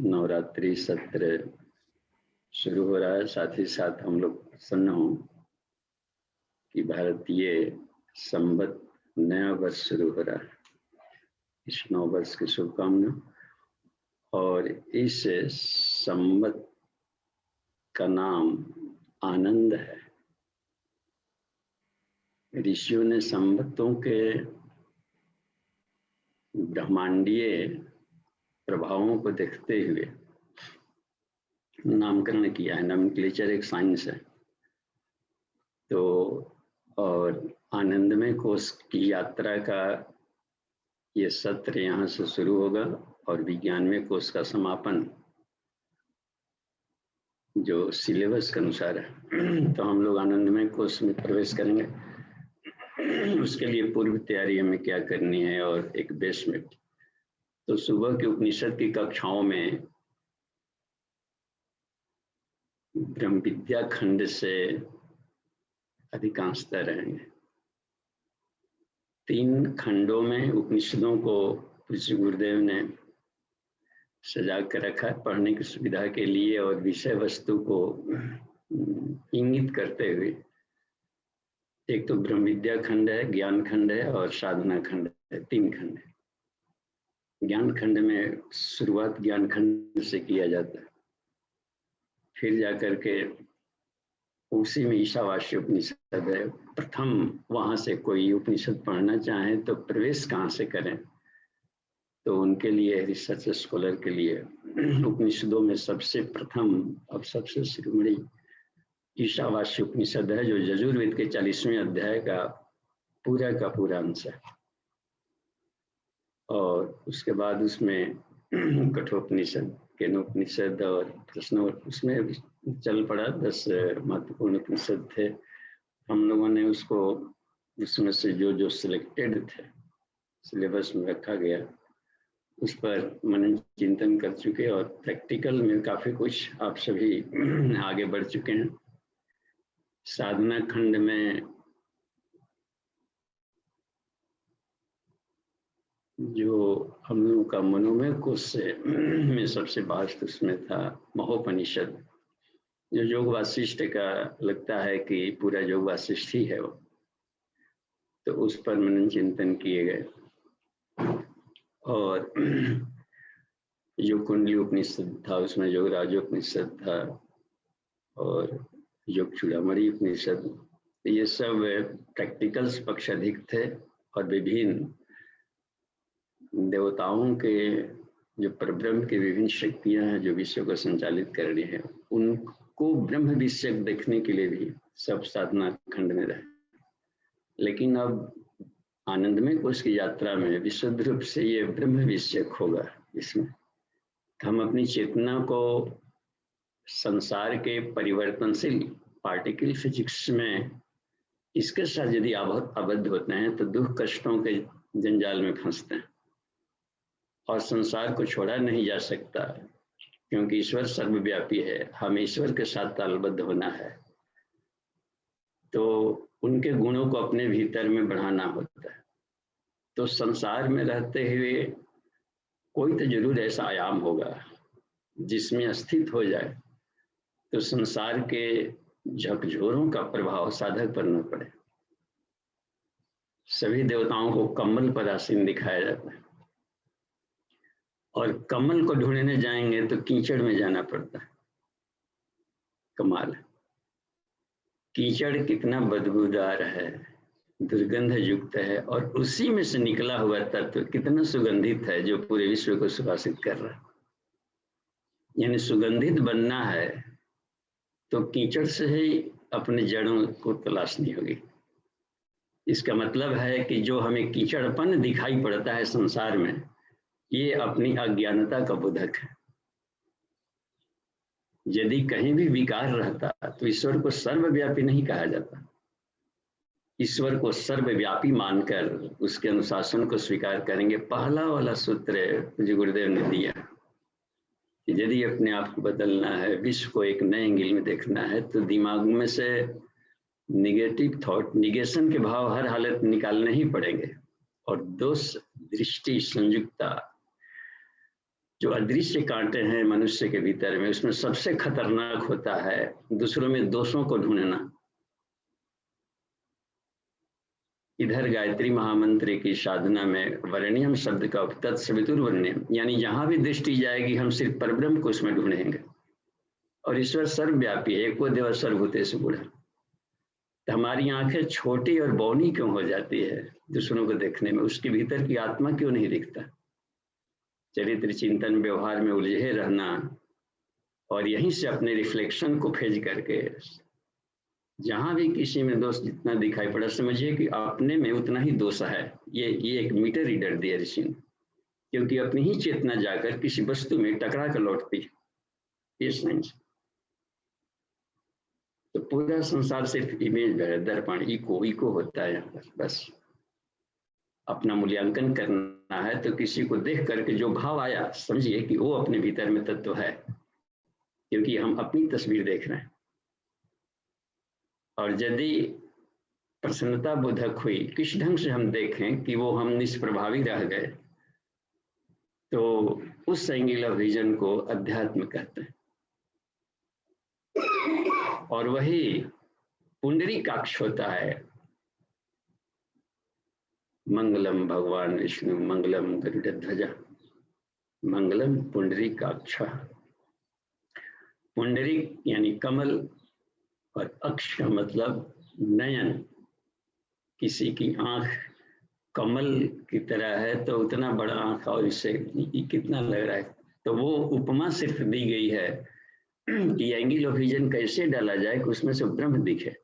नवरात्रि सत्र शुरू हो रहा है। साथ ही साथ हम लोग प्रसन्न हों कि भारतीय संवत नया वर्ष शुरू हो रहा है। इस नव वर्ष की शुभकामना। और इस संवत का नाम आनंद है। ऋषियों ने संवतों के ब्रह्मांडीय प्रभावों को देखते हुए नामकरण किया है। नॉमेनक्लेचर एक साइंस है। तो और आनंदमय कोश की यात्रा का ये सत्र यहाँ से शुरू होगा और विज्ञानमय कोश का समापन जो सिलेबस के अनुसार है। तो हम लोग आनंदमय कोश में प्रवेश करेंगे। उसके लिए पूर्व तैयारी हमें क्या करनी है और एक बेसमेंट। तो सुबह की उपनिषद की कक्षाओं में ब्रह्म विद्या खंड से अधिकांशतः रहेंगे। 3 खंडों में उपनिषदों को पूज्य गुरुदेव ने सजा कर रखा है पढ़ने की सुविधा के लिए और विषय वस्तु को इंगित करते हुए। एक तो ब्रह्म विद्या खंड है, ज्ञान खंड है और साधना खंड है। 3 खंड है। ज्ञान खंड में शुरुआत ज्ञान खंड से किया जाता है, फिर जाकर के उसी में ईशावास्य उपनिषद है। प्रथम वहां से कोई उपनिषद पढ़ना चाहे तो प्रवेश कहाँ से करें, तो उनके लिए रिसर्च स्कॉलर के लिए उपनिषदों में सबसे प्रथम और सबसे शिरोमणि ईशावास्य उपनिषद है, जो यजुर्वेद के 40वें अध्याय का पूरा अंश है। और उसके बाद उसमें कठोपनिषद, केनोपनिषद और प्रश्न, उसमें चल पड़ा 10 महत्वपूर्ण उपनिषद थे। हम लोगों ने उसको उसमें से जो सिलेक्टेड थे सिलेबस में रखा गया, उस पर मनन चिंतन कर चुके और प्रैक्टिकल में काफी कुछ आप सभी आगे बढ़ चुके हैं। साधना खंड में जो हम लोगों का मनोमय कोश में सबसे वास्ट उसमें था महोपनिषद, जो योग वासिष्ठ का लगता है कि पूरा योग वासिष्ठ ही है वो। तो उस पर मनन चिंतन किए गए। और योग कुंडली उपनिषद था, उसमें योग राजोपनिषद था और योग चूड़ामणि उपनिषद। ये सब प्रैक्टिकल्स पक्ष अधिक थे और विभिन्न देवताओं के जो परब्रह्म की विभिन्न शक्तियां हैं जो विश्व को संचालित कर रही हैं, उनको ब्रह्म विषय देखने के लिए भी सब साधना खंड में रहे। लेकिन अब आनंदमय कोश की यात्रा में विशुद्ध रूप से ये ब्रह्म विषय होगा। इसमें हम अपनी चेतना को संसार के परिवर्तनशील पार्टिकल फिजिक्स में इसके साथ यदि आबद्ध होते हैं तो दुख कष्टों के जंजाल में फंसते हैं और संसार को छोड़ा नहीं जा सकता, क्योंकि ईश्वर सर्वव्यापी है। हमें ईश्वर के साथ तालबद्ध होना है, तो उनके गुणों को अपने भीतर में बढ़ाना होता है। तो संसार में रहते हुए कोई तो जरूर ऐसा आयाम होगा जिसमें स्थित हो जाए तो संसार के झकझोरों का प्रभाव साधक पर न पड़े। सभी देवताओं को कमल पर आसीन दिखाया जाता है और कमल को ढूंढने जाएंगे तो कीचड़ में जाना पड़ता है। कमाल। कीचड़ कितना बदबूदार है, दुर्गंध युक्त है, और उसी में से निकला हुआ तत्व कितना सुगंधित है जो पूरे विश्व को सुभाषित कर रहा है। यानी सुगंधित बनना है तो कीचड़ से ही अपने जड़ों को तलाशनी होगी। इसका मतलब है कि जो हमें कीचड़पन दिखाई पड़ता है संसार में, ये अपनी अज्ञानता का बोधक है। यदि कहीं भी विकार रहता तो ईश्वर को सर्वव्यापी नहीं कहा जाता। ईश्वर को सर्वव्यापी मानकर उसके अनुशासन को स्वीकार करेंगे। पहला वाला सूत्र जो गुरुदेव ने दिया कि यदि अपने आप को बदलना है, विश्व को एक नए एंगल में देखना है, तो दिमाग में से निगेटिव थॉट, निगेशन के भाव हर हालत निकालने ही पड़ेंगे और दोष दृष्टि संयुक्ता जो अदृश्य कांटे हैं मनुष्य के भीतर में, उसमें सबसे खतरनाक होता है दूसरों में दोषों को ढूंढना। इधर गायत्री महामंत्र की साधना में वर्ण्यम शब्द का तत्सवितुर्वर्ण्यम, यानी जहां भी दृष्टि जाएगी हम सिर्फ परब्रह्म को उसमें ढूंढेंगे। और ईश्वर सर्वव्यापी है, एको देव सर्वभूतेषु गूढ़ः। तो हमारी आंखें छोटी और बौनी क्यों हो जाती है दूसरों को देखने में? उसके भीतर की आत्मा क्यों नहीं दिखता? चरित्र चिंतन व्यवहार में उलझे रहना और यहीं से अपने रिफ्लेक्शन को फेज करके जहां भी किसी में दोष जितना दिखाई पड़ा, समझिए कि अपने में उतना ही दोष है। ये एक मीटर रीडर दिया ऋषि ने, क्योंकि अपनी ही चेतना जाकर किसी वस्तु में टकरा कर लौटती है। ये साइंस। तो पूरा संसार सिर्फ इमेज है, दर्पण, इको होता है यहाँ पर। बस अपना मूल्यांकन करना है तो किसी को देख करके जो भाव आया समझिए कि वो अपने भीतर में तत्व है, क्योंकि हम अपनी तस्वीर देख रहे हैं। और यदि प्रसन्नता बोधक हुई, किस ढंग से हम देखें कि वो हम निष्प्रभावी रह गए, तो उस एंगल ऑफ विजन को अध्यात्म कहते हैं। और वही पुंडरीकाक्ष होता है। मंगलम भगवान विष्णु मंगलम गरुड़ध्वज मंगलम पुंडरीकाक्ष। पुंडरीक यानी कमल और अक्ष का मतलब नयन। किसी की आंख कमल की तरह है तो उतना बड़ा आंख और इससे कितना लग रहा है, तो वो उपमा सिर्फ दी गई है कि एंगल ऑफ विजन कैसे डाला जाए कि उसमें से ब्रह्म दिखे।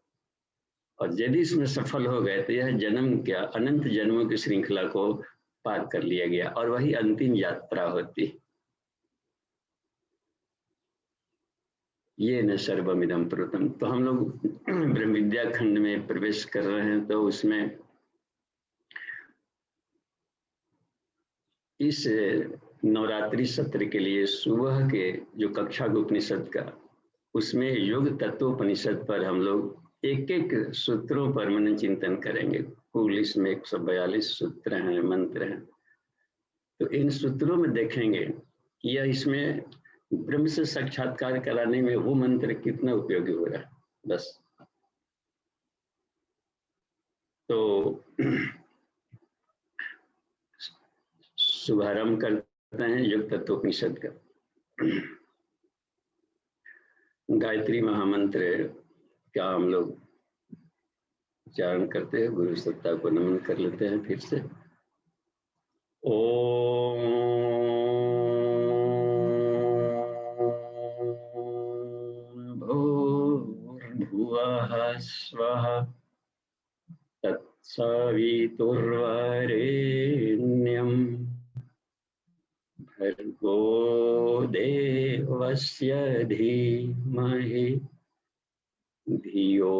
और यदि इसमें सफल हो गए तो यह जन्म क्या अनंत जन्मों की श्रृंखला को पार कर लिया गया और वही अंतिम यात्रा होती। ये न सर्वमिदं प्रोतम। तो हम लोग ब्रह्म विद्या खंड में प्रवेश कर रहे हैं, तो उसमें इस नवरात्रि सत्र के लिए सुबह के जो कक्षा उपनिषद का, उसमें योग तत्वोपनिषद पर हम लोग एक एक सूत्रों पर मनन चिंतन करेंगे। कुल इसमें 142 सूत्र हैं, मंत्र हैं। तो इन सूत्रों में देखेंगे कि यह इसमें ब्रह्म से साक्षात्कार कराने में वो मंत्र कितना उपयोगी हो रहा है। बस तो शुभारंभ करते हैं योग तत्वोपनिषद का। गायत्री महामंत्र का हम लोग उच्चारण करते हैं, गुरु सत्ता को नमन कर लेते हैं फिर से। ओम भूर्भुवः स्वः तत्सवितुर्वरेण्यं भर्गो देवस्य धीमहि धियो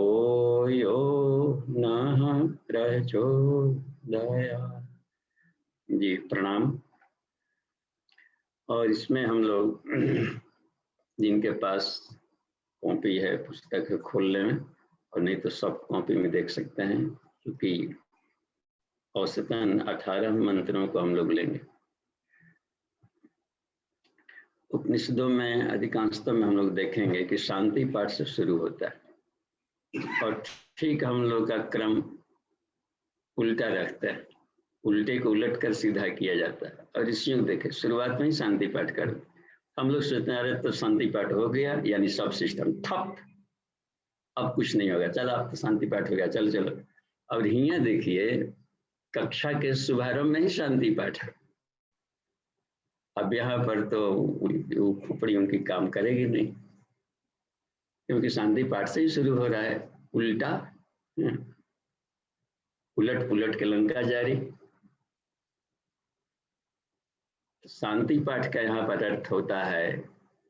यो नः प्रचोदयात्। जी प्रणाम। और इसमें हम लोग जिनके पास कॉपी है, पुस्तक है, खोल लें, और नहीं तो सब कॉपी में देख सकते हैं, क्योंकि औसतन 18 मंत्रों को हम लोग लेंगे। उपनिषदों में अधिकांशतः में हम लोग देखेंगे कि शांति पाठ से शुरू होता है और ठीक हम लोग का क्रम उल्टा रखता है, उल्टे को उलट कर सीधा किया जाता है। और ऋषियों देखे शुरुआत में ही शांति पाठ कर, हम लोग सोचते हैं तो शांति पाठ हो गया यानी सब सिस्टम ठप, अब कुछ नहीं होगा, चलो अब तो शांति पाठ हो गया, चलो चलो। और हियां देखिए कक्षा के शुभारंभ में ही शांति पाठ है। अब यहाँ पर तो खोपड़ी उनकी काम करेगी नहीं, क्योंकि शांति पाठ से ही शुरू हो रहा है, उल्टा उलट पुलट के लंका जारी। शांति पाठ का यहाँ पर अर्थ होता है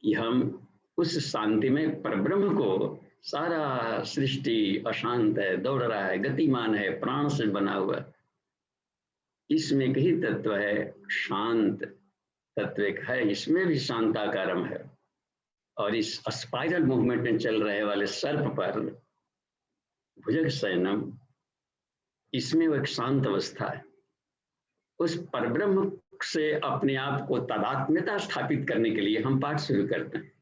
कि हम उस शांति में परब्रह्म को, सारा सृष्टि अशांत है, दौड़ रहा है, गतिमान है, प्राण से बना हुआ, इसमें एक ही तत्व है, शांत तत्व एक है, इसमें भी शांताकारम है। और इस स्पाइरल मूवमेंट में चल रहे वाले सर्प पर भुजग शयनम, इसमें वो एक शांत अवस्था है। उस परब्रह्म से अपने आप को तादात्म्यता स्थापित करने के लिए हम पाठ शुरू करते हैं।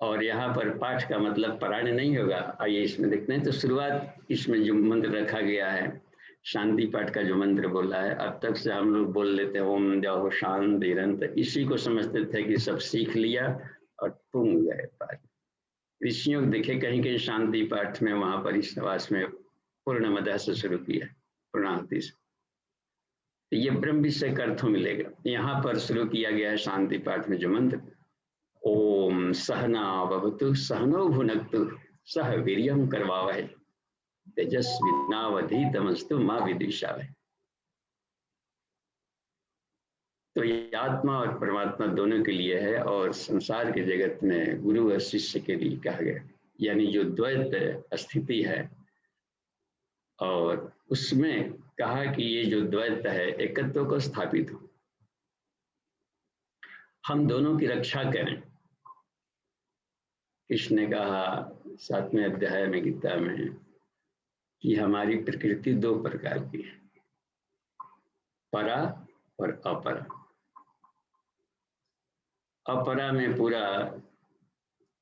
और यहाँ पर पाठ का मतलब पारायण नहीं होगा। आइए इसमें देखते हैं। तो शुरुआत इसमें जो मंत्र रखा गया है, शांति पाठ का जो मंत्र बोला है, अब तक से हम लोग बोल लेते हैं ओम द्यौः शांति रंत, इसी को समझते थे कि सब सीख लिया और तुम गए पाठ। ऋषियों को देखे कहीं कहीं शांति पाठ में, वहां पर इस निवास में पूर्णमदः से शुरू किया, पूर्णाहुति से। तो ये ब्रह्म विषय का अर्थों मिलेगा। यहाँ पर शुरू किया गया है शांति पाठ में जो मंत्र, ओम सहना भवतु सहनो भुनक्तु सह वीर्यं करवावहै तेजस्विनावधीतमस्तु मा विद्विषावहै। तो ये आत्मा और परमात्मा दोनों के लिए है, और संसार के जगत में गुरु और शिष्य के लिए कहा गया। यानी जो द्वैत स्थिति है, और उसमें कहा कि ये जो द्वैत है एकत्व को स्थापित हो, हम दोनों की रक्षा करें। कृष्ण ने कहा 7वें अध्याय में गीता में कि हमारी प्रकृति दो प्रकार की है, परा और अपरा। अपरा में पूरा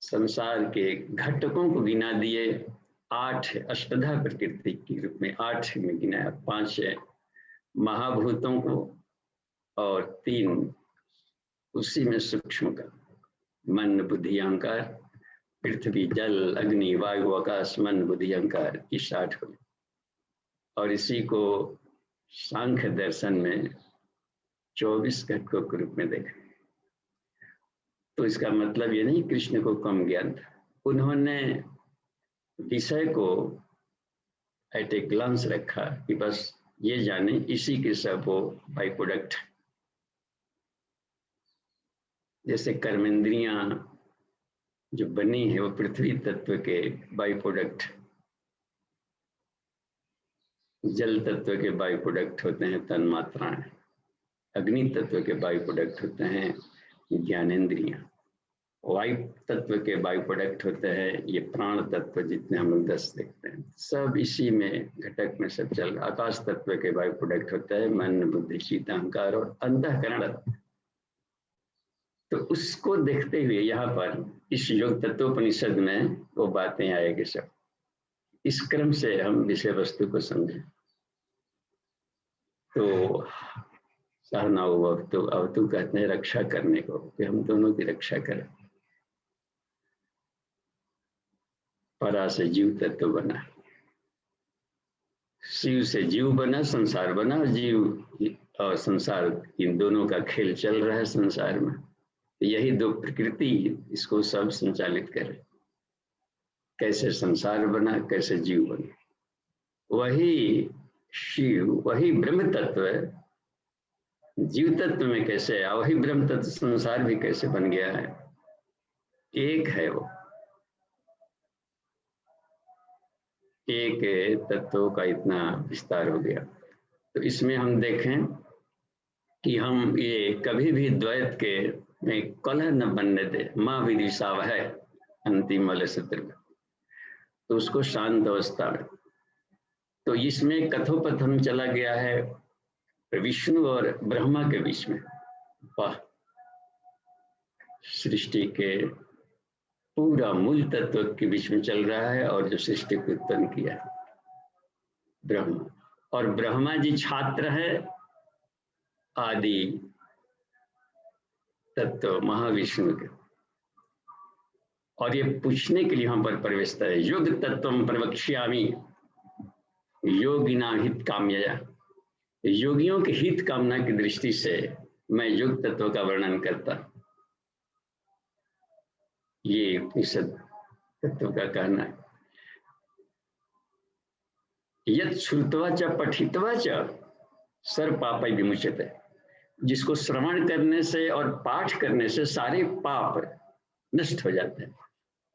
संसार के घटकों को गिना दिए, 8 अष्टधा प्रकृति के रूप में 8 में गिनाया, 5 महाभूतों को और 3 उसी में सूक्ष्म का, मन बुद्धि अहंकार, पृथ्वी जल अग्नि वायु आकाश मन बुद्धि अहंकार, इस 8 को। और इसी को सांख्य दर्शन में 24 घटकों के रूप में देखा। तो इसका मतलब ये नहीं कृष्ण को कम ज्ञान था, उन्होंने विषय को एट ए ग्लांस रखा कि बस ये जाने इसी के सब वो बाई प्रोडक्ट। जैसे कर्मेंद्रियां जो बनी है वो पृथ्वी तत्व के बाई प्रोडक्ट, जल तत्व के बाई प्रोडक्ट होते हैं तन्मात्राएं, अग्नि तत्व के बाई प्रोडक्ट होते हैं ज्ञानेंद्रियां, वायु तत्व के बाई प्रोडक्ट होते हैं ये प्राण तत्व, जितने हम लोग 10 देखते हैं, सब इसी में घटक में सब चल। आकाश तत्व के बाई प्रोडक्ट होता है मन बुद्धि चित्त अहंकार और अंतःकरण। तो उसको देखते हुए यहाँ पर इस योग तत्वोपनिषद में वो बातें आएगी सब। इस क्रम से हम विषय वस्तु को समझें। तो सहना अवतु कहते हैं रक्षा करने को, कि हम दोनों की रक्षा करें। परा से जीव तत्व बना, शिव से जीव बना, संसार बना, और जीव और संसार इन दोनों का खेल चल रहा है संसार में। यही दो प्रकृति इसको सब संचालित करे। कैसे संसार बना, कैसे जीव बना, वही शिव वही ब्रह्म तत्व जीव तत्व में कैसे आया, वही ब्रह्म तत्व संसार भी कैसे बन गया है, एक है वो। एक तत्वों का इतना विस्तार हो गया। तो इसमें हम देखें कि हम ये कभी भी द्वैत के में कलह न बनने दे। माँ विदिशाव है अंतिम वाले सूत्र में, तो उसको शांत अवस्था में। तो इसमें कथोपकथन चला गया है विष्णु और ब्रह्मा के बीच में। वाह, सृष्टि के पूरा मूल तत्व के बीच में चल रहा है, और जो सृष्टि को उत्पन्न किया है ब्रह्मा, और ब्रह्मा जी छात्र है आदि तत्व महाविष्णु के। और ये पूछने के लिए यहाँ पर प्रवेशता है, योग तत्वम प्रवक्ष्यामि योगिना हित काम्यया। योगियों के हित कामना की दृष्टि से मैं योग तत्व का वर्णन करता। ये उपनिषद तत्व का कहना है। यत् श्रुत्वा च पठित्वा च सर्व पापै विमुच्यते। जिसको श्रवण करने से और पाठ करने से सारे पाप नष्ट हो जाते हैं।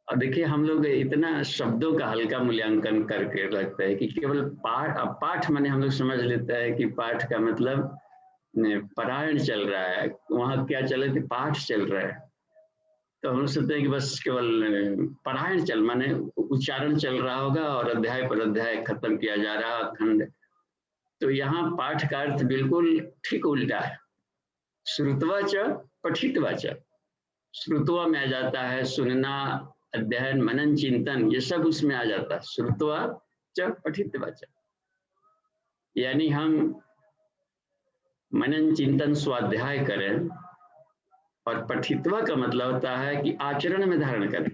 और देखिए हम लोग इतना शब्दों का हल्का मूल्यांकन करके लगता है कि केवल पाठ माने हम लोग समझ लेते हैं कि पाठ का मतलब पारायण चल रहा है, वहां क्या चल रहा है, पाठ चल रहा है। तो हम सोचते हैं कि बस केवल पारायण माने उच्चारण चल रहा होगा और अध्याय पर अध्याय खत्म किया जा रहा खंड। तो यहाँ पाठ का अर्थ बिल्कुल ठीक उल्टा है। श्रुत्वा च पठित्वा च। श्रुत्वा में आ जाता है सुनना, अध्ययन, मनन, चिंतन, ये सब उसमें आ जाता है। श्रुत्वा च पठित्वा च, यानी हम मनन चिंतन स्वाध्याय करें, और पठित्वा का मतलब होता है कि आचरण में धारण करें।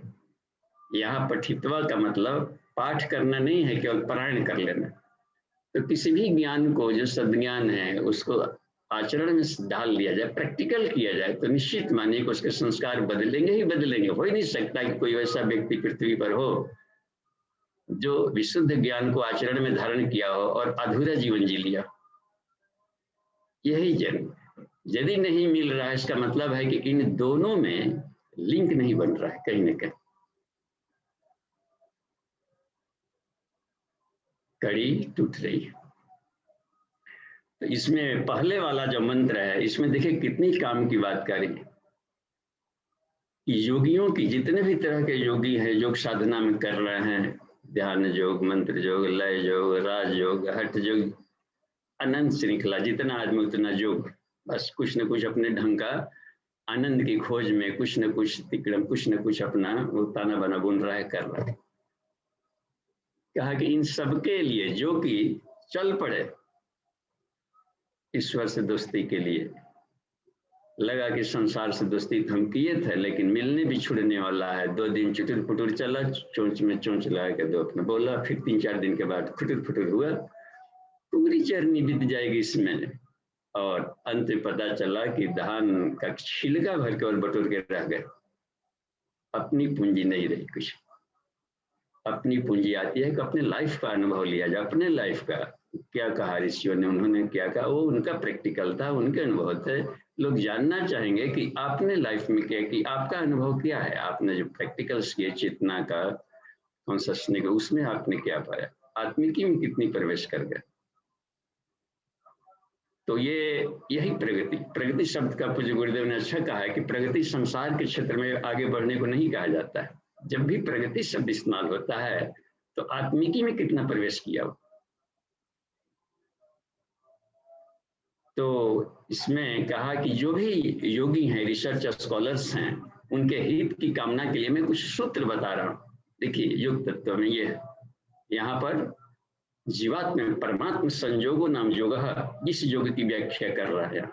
यहाँ पठित्वा का मतलब पाठ करना नहीं है, केवल पारायण कर लेना। तो किसी भी ज्ञान को, जो सद्ज्ञान है, उसको आचरण में डाल दिया जाए, प्रैक्टिकल किया जाए, तो निश्चित मानिए कि उसके संस्कार बदलेंगे ही बदलेंगे। हो ही नहीं सकता कि कोई वैसा व्यक्ति पृथ्वी पर हो जो विशुद्ध ज्ञान को आचरण में धारण किया हो और अधूरा जीवन जी लिया। यही जन्म यदि नहीं मिल रहा है, इसका मतलब है कि इन दोनों में लिंक नहीं बन रहा है, कहीं ना कहीं कड़ी टूट रही है। तो इसमें पहले वाला जो मंत्र है, इसमें देखिए कितनी काम की बात करी कि योगियों की, जितने भी तरह के योगी हैं, योग साधना में कर रहे हैं, ध्यान योग, मंत्र योग, लय योग, राज योग, हठ योग, अनंत श्रृंखला, जितना आदमी उतना योग, बस कुछ न कुछ अपने ढंग का आनंद की खोज में कुछ न कुछ तिक्रम, कुछ न कुछ अपना वो ताना बना बुन रहा है, कर रहा है। कहा कि इन सबके लिए जो कि चल पड़े ईश्वर से दोस्ती के लिए। लगा कि संसार से दोस्ती तो हम किए थे, लेकिन मिलने भी छुड़ने वाला है। 2 दिन चुटुर पुटुर चला, चोंच में चोंच लगा के दो अपने बोला, फिर 3-4 दिन के बाद खुटुर फुटुर हुआ। पूरी जर्नी बीत जाएगी इसमें, और अंत में पता चला कि धान का छिलका भर के और बटोर के रह गए। अपनी पूंजी नहीं रही कुछ। अपनी पूंजी आती है कि अपने लाइफ का अनुभव लिया जाए, अपने लाइफ का। क्या कहा ऋषियों ने, उन्होंने क्या कहा, वो उनका प्रैक्टिकल था, उनके अनुभव थे। लोग जानना चाहेंगे कि आपने लाइफ में क्या, कि आपका अनुभव क्या है, आपने जो प्रैक्टिकल्स किए चेतना का, कॉन्शसनेस का, उसमें आपने क्या पाया, आत्मिकी में कितनी प्रवेश कर गए। तो ये यही प्रगति, प्रगति शब्द का पूज्य गुरुदेव ने अच्छा कहा है कि प्रगति संसार के क्षेत्र में आगे बढ़ने को नहीं कहा जाता है। जब भी प्रगति शब्द इस्तेमाल होता है तो आत्मिकी में कितना प्रवेश किया हो। तो इसमें कहा कि जो भी योगी हैं, रिसर्च स्कॉलर्स हैं, उनके हित की कामना के लिए मैं कुछ सूत्र बता रहा हूँ। देखिए योग तत्व में ये है, यहाँ पर जीवात्मा में परमात्मा संजोगो नाम योग, इस योग की व्याख्या कर रहा है।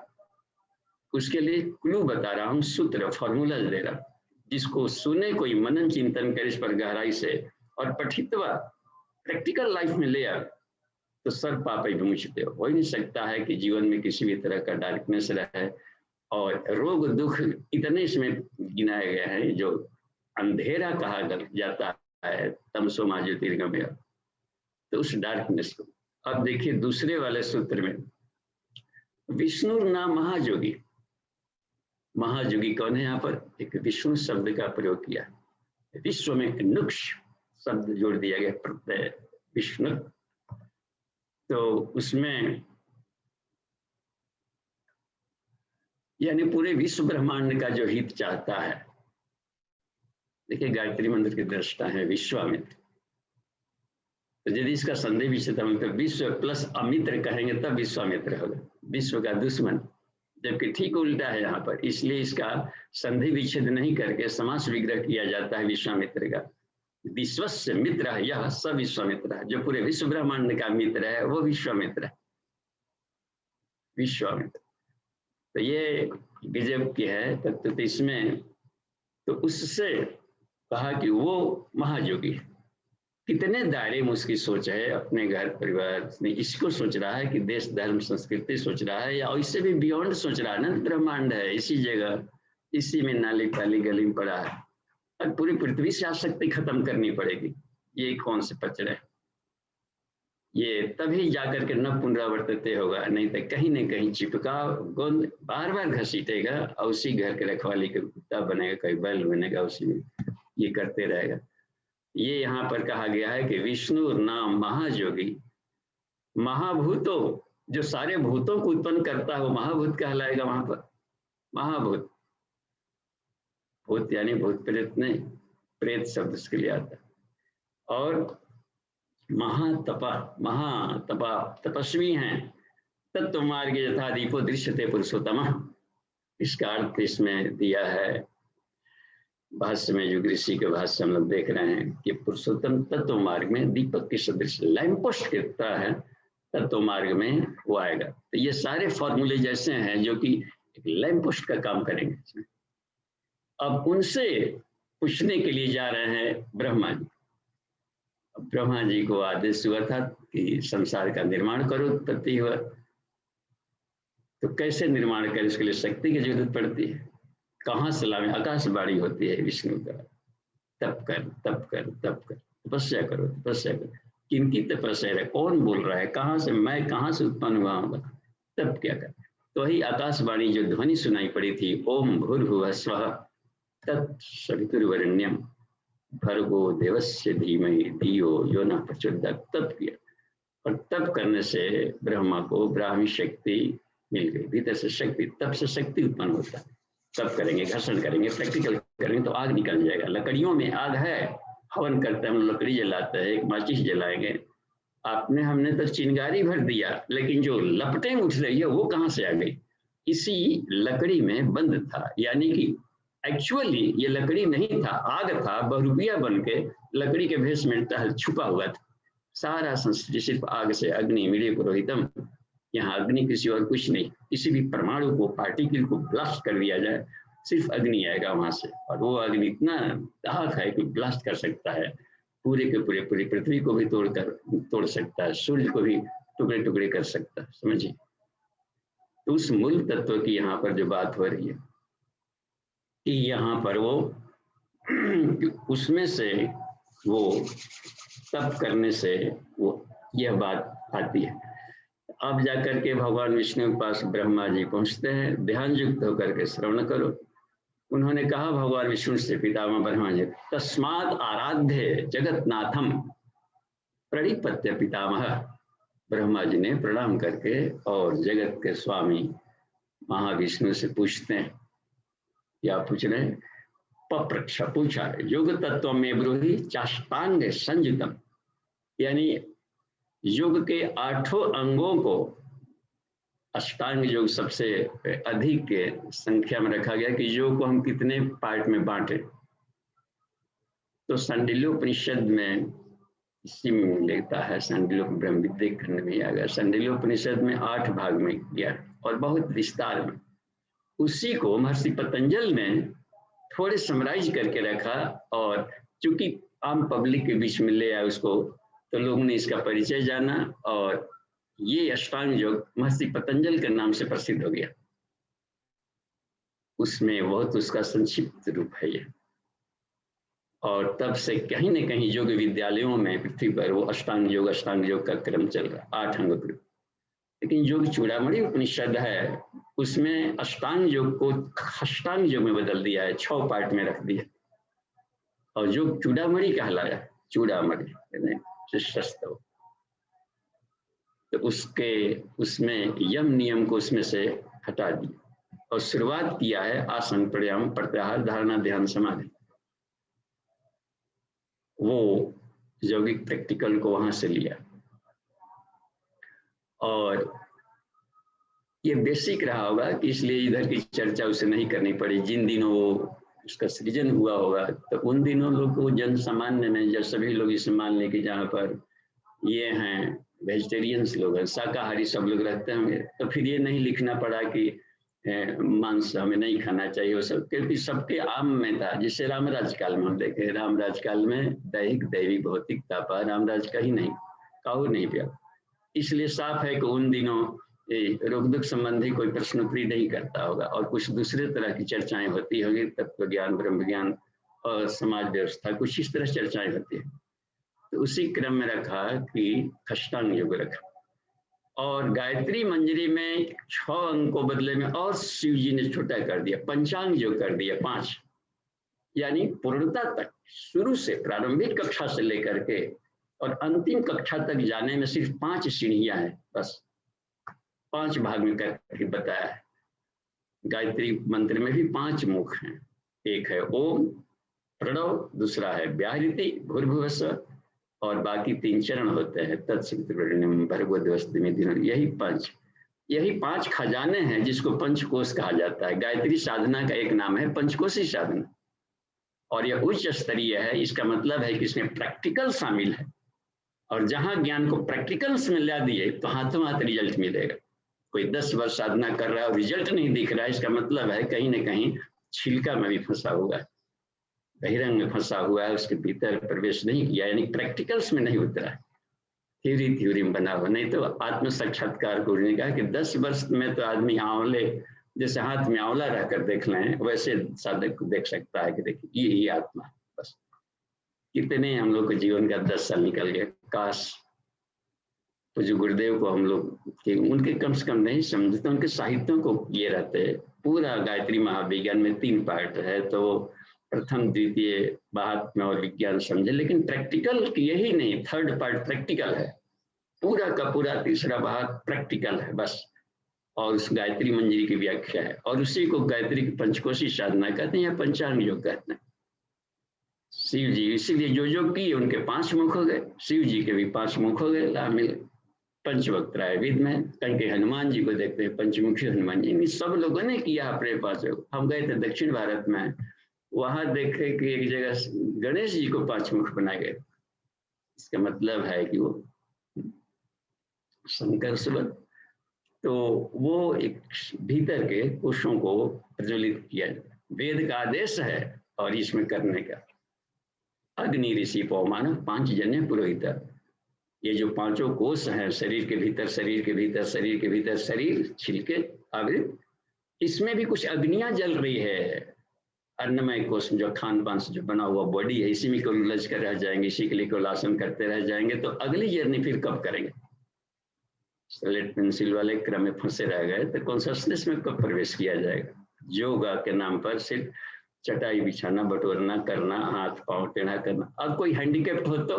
उसके लिए क्लू बता रहा हूँ, सूत्र, फॉर्मूला दे रहा, जिसको सुने कोई, मनन चिंतन करे इस पर गहराई से, और पठित्वा प्रैक्टिकल लाइफ में ले आ, तो सर पाप विमुचते हो ही नहीं सकता है कि जीवन में किसी भी तरह का डार्कनेस रहे। और रोग दुख इतने इसमें गिनाए गए हैं, जो अंधेरा कहा जाता है, तमसो मा ज्योतिर्गमय, तो उस डार्कनेस को। अब देखिए दूसरे वाले सूत्र में, विष्णु नाम महायोगी। महायोगी कौन है, यहाँ पर एक विष्णु शब्द का प्रयोग किया, विश्व में नुक्ष शब्द जोड़ दिया गया, प्रत्यय विष्णु। तो उसमें यानी पूरे विश्व ब्रह्मांड का जो हित चाहता है। देखिए गायत्री मंत्र के दृष्टा है विश्वामित्र, तो यदि इसका संधि विच्छेद तो विश्व प्लस अमित्र कहेंगे तब विश्वामित्र होगा, विश्व का दुश्मन। जबकि ठीक उल्टा है यहाँ पर, इसलिए इसका संधि विच्छेद नहीं करके समास विग्रह किया जाता है विश्वामित्र का। विश्वस्य मित्र है, यह सब विश्वामित्र है, जो पूरे विश्व ब्रह्मांड का मित्र है वो विश्वामित्र है, विश्वामित्र। तो ये गजब की है तत्व। तो इसमें तो उससे कहा कि वो महायोगी है। कितने दायरे में उसकी सोच है, अपने घर परिवार में इसको सोच रहा है कि देश धर्म संस्कृति सोच रहा है, या इससे भी बियॉन्ड सोच रहा है ना, ब्रह्मांड है इसी जगह, इसी में नाली ताली गली में पड़ा है, और पूरी पृथ्वी से आसक्ति खत्म करनी पड़ेगी। ये कौन से पच रहे, ये तभी जाकर के न पुनरावर्तित होगा, नहीं तो कहीं न कहीं चिपका गोंद बार बार घसीटेगा, और उसी घर के रखवाली के कुत्ता बनेगा, कहीं बैल बनेगा, उसी में ये करते रहेगा। ये यहाँ पर कहा गया है कि विष्णु नाम महायोगी। महाभूतो, जो सारे भूतों को उत्पन्न करता है वो महाभूत कहलाएगा। वहां पर महाभूत, भूत यानी भूत प्रेत नहीं, प्रेत शब्द इसके लिए आता है। और महातपा तपस्वी हैं। तत्व मार्ग यथा दीपो दृश्यते पुरुषोत्तम। इसका अर्थ इसमें दिया है भाष्य में, युग ऋषि के भाष्य हम लोग देख रहे हैं कि पुरुषोत्तम तत्व मार्ग में दीपक की सदृश लैंप पोस्ट की तरह है, तत्व मार्ग में वो आएगा। तो ये सारे फॉर्मूले जैसे हैं जो कि एक लैंप पोस्ट का काम करेंगे। अब उनसे पूछने के लिए जा रहे हैं ब्रह्मा जी। ब्रह्मा जी को आदेश हुआ था कि संसार का निर्माण करो, उत्पत्ति हुआ, तो कैसे निर्माण करें, इसके लिए शक्ति की जरूरत पड़ती है। कहाँ से लावे, आकाशवाणी होती है विष्णु का, तप कर तप कर तप कर, तपस्या करो तपस्या करो। किनकी तपस्या है, कौन बोल रहा है, कहाँ से, मैं कहाँ से उत्पन्न हुआ हूँ, तब क्या कर। तो वही आकाशवाणी जो ध्वनि सुनाई पड़ी थी, ओम भूर्भुवः स्वः तत्सवितुर्वरेण्यम भर्गो देवस्य धीमहि धियो यो नः प्रचोदयात्। तप किया, और तप करने से ब्रह्मा को ब्राह्मी शक्ति मिल गई, भीतर से शक्ति, तप से शक्ति उत्पन्न होता है। तप करेंगे, घर्षण करेंगे, प्रैक्टिकल करेंगे तो आग निकल जाएगा। लकड़ियों में आग है, हवन करते हैं हम, लकड़ी जलाते हैं, एक माचिस जलाएंगे, आपने हमने तो चिंगारी भर दिया, लेकिन जो लपटें उठ रही है वो कहाँ से आ गई, इसी लकड़ी में बंद था। यानी कि एक्चुअली ये लकड़ी नहीं था, आग था, बहुरूपिया बन के लकड़ी के भेष में छुपा हुआ था। सारा संस्कृति सिर्फ आग से, अग्नि मिले पुरोहितम। यहाँ अग्नि किसी और कुछ नहीं, किसी भी परमाणु को, पार्टिकल को ब्लास्ट कर दिया जाए, सिर्फ अग्नि आएगा वहां से, और वो अग्नि इतना दाहक है कि ब्लास्ट कर सकता है, पूरे के पूरी पृथ्वी को भी तोड़ सकता है, सूर्य को भी टुकड़े टुकड़े कर सकता है, समझिए। तो उस मूल तत्व की यहाँ पर जो बात हो रही है कि यहाँ पर वो उसमें से वो तप करने से वो यह बात आती है। अब जाकर के भगवान विष्णु के पास ब्रह्मा जी पहुंचते हैं, ध्यान युक्त होकर के श्रवण करो। उन्होंने कहा भगवान विष्णु से, पितामह ब्रह्मा जी, तस्मात् आराध्य जगन्नाथम प्रणिपत्य पितामह। ब्रह्मा जी ने प्रणाम करके और जगत के स्वामी महाविष्णु से पूछते हैं, क्या पूछ रहे हैं, पप्रच्छ पूछा, योग तत्व में ब्रूहि चाष्टांग संयुतम, यानी योग के 8 अंगों को, अष्टांग योग सबसे अधिक संख्या में रखा गया कि योग को हम कितने पार्ट में बांटे। तो सांडिल्योपनिषद में इसी में लेता है, सांडिल्य ब्रह्म विद्या खंड में आ गया, सांडिल्योपनिषद में 8 भाग में किया और बहुत विस्तार में। उसी को महर्षि पतंजल ने थोड़े समराइज करके रखा, और चूंकि आम पब्लिक के बीच में ले आया उसको, तो लोगों ने इसका परिचय जाना, और ये अष्टांग योग महर्षि पतंजल के नाम से प्रसिद्ध हो गया। उसमें बहुत उसका संक्षिप्त रूप है ये, और तब से कहीं न कहीं योग विद्यालयों में पृथ्वी पर वो अष्टांग योग का क्रम चल रहा, 8 अंग। लेकिन योग चूड़ामणि उपनिषद है, उसमें अष्टांग योग को अष्टांग योग में बदल दिया है, 6 पार्ट में रख दिया, और योग चूड़ामणि कहलाया, चूड़ामणि शिष्टस्तव। तो उसमें यम नियम को उसमें से हटा दिया और शुरुआत किया है आसन प्राणायाम प्रत्याहार धारणा ध्यान समाधि। वो यौगिक प्रैक्टिकल को वहां से लिया, और ये बेसिक रहा होगा कि इसलिए इधर की चर्चा उसे नहीं करनी पड़ी। जिन दिनों वो उसका सृजन हुआ होगा, तो उन दिनों लोग को जन सामान्य में, जब सभी लोग इसे मान लें कि जहाँ पर ये हैं वेजिटेरियंस लोग हैं, शाकाहारी सब लोग रहते होंगे, तो फिर ये नहीं लिखना पड़ा कि मांस हमें नहीं खाना चाहिए वो सब, क्योंकि सबके आम में था। जिसे रामराज काल में हम देखे, रामराज काल में दैहिक दैविक भौतिक तापा, रामराज का ही नहीं, काहू नहीं पिया। इसलिए साफ है कि उन दिनों रोग दुख संबंधी कोई प्रश्न उत्तरी नहीं करता होगा, और कुछ दूसरे तरह की चर्चाएं होती होंगी, तत्व ज्ञान, ब्रह्म ज्ञान और समाज व्यवस्था, कुछ इस तरह चर्चाएं होती है। तो उसी क्रम में रखा कि अष्टांग योग रखा, और गायत्री मंजरी में 6 अंग को बदले में और शिव जी ने छोटा कर दिया, पंचांग योग कर दिया 5, यानी पूर्णता तक, शुरू से प्रारंभिक कक्षा से लेकर के और अंतिम कक्षा तक जाने में सिर्फ 5 सीढ़ियां हैं, बस 5 भाग में करके बताया है। गायत्री मंत्र में भी 5 मुख हैं, एक है ओम प्रणव, दूसरा है व्याहृति भूर्भुवः स्वः, और बाकी 3 चरण होते हैं, तत्सवितुर्वरेण्यम भर्गोदेवस्य धीमहि। यही 5 खजाने हैं जिसको पंचकोश कहा जाता है। गायत्री साधना का एक नाम है पंचकोशी साधना, और यह उच्च स्तरीय है। इसका मतलब है कि इसमें प्रैक्टिकल शामिल है, और जहां ज्ञान को प्रैक्टिकल्स में ला दिए तो हाथों हाथ रिजल्ट मिलेगा। कोई 10 वर्ष साधना कर रहा है और रिजल्ट नहीं दिख रहा है, इसका मतलब है कहीं ना कहीं छिलका में भी फंसा हुआ है, बहिरंग में फंसा हुआ है, उसके भीतर प्रवेश नहीं किया, यानी प्रैक्टिकल्स में नहीं उतरा है, थ्योरी में बना हुआ। नहीं तो आत्म साक्षात्कार गुरु ने कहा कि 10 वर्ष में तो आदमी आंवले जैसे हाथ में आंवला रहकर देख लें, वैसे साधक को देख सकता है कि देखिए ये आत्मा है। बस कितने हम लोग के जीवन का 10 साल निकल गए। काश तो जो गुरुदेव को हम लोग उनके कम से कम नहीं समझते, उनके साहित्यों को ये रहते। पूरा गायत्री महाविज्ञान में 3 पार्ट है, तो प्रथम द्वितीय महात्म्य और विज्ञान समझे, लेकिन प्रैक्टिकल यही नहीं, 3rd पार्ट प्रैक्टिकल है, पूरा का पूरा 3रा भाग प्रैक्टिकल है बस। और उस गायत्री मंजरी की व्याख्या है, और उसी को गायत्री की पंचकोशी साधना कहते हैं या पंचांग योग कहते हैं। शिव जी इसीलिए जो किए उनके 5 मुख हो गए, शिव जी के भी 5 मुख हो गए, ला मिल पंचवक्त्र है वेद में। कहीं के हनुमान जी को देखते हैं पंचमुखी हनुमान जी, इन सब लोगों ने किया अपने पास। हम गए थे दक्षिण भारत में, वहां देखे कि एक जगह गणेश जी को 5 मुख बनाए गए। इसका मतलब है कि वो शंकर सुबह, तो वो एक भीतर के कोशों को प्रज्वलित किया। वेद का आदेश है और इसमें करने का। अग्नि ऋषि पौमान 5 जन्य पुरोहित, ये जो 5 कोश हैं शरीर के भीतर, शरीर के भीतर, शरीर के भीतर, शरीर छिलके आवृत, इसमें भी कुछ अग्नियां जल रही है। अन्नमय कोश जो खान पान से जो बना हुआ बॉडी है, इसी में को उलझ कर रह जाएंगे, इसी के लिए को आसन करते रह जाएंगे, तो अगली जर्नी फिर कब करेंगे? स्लेट पेंसिल वाले क्रम में फंसे रह गए तो कॉन्शसनेस में कब प्रवेश किया जाएगा? योगा के नाम पर सिर्फ चटाई बिछाना, बटोरना करना, हाथ पांव टेढ़ा करना। अब कोई हैंडीकैप्ड हो तो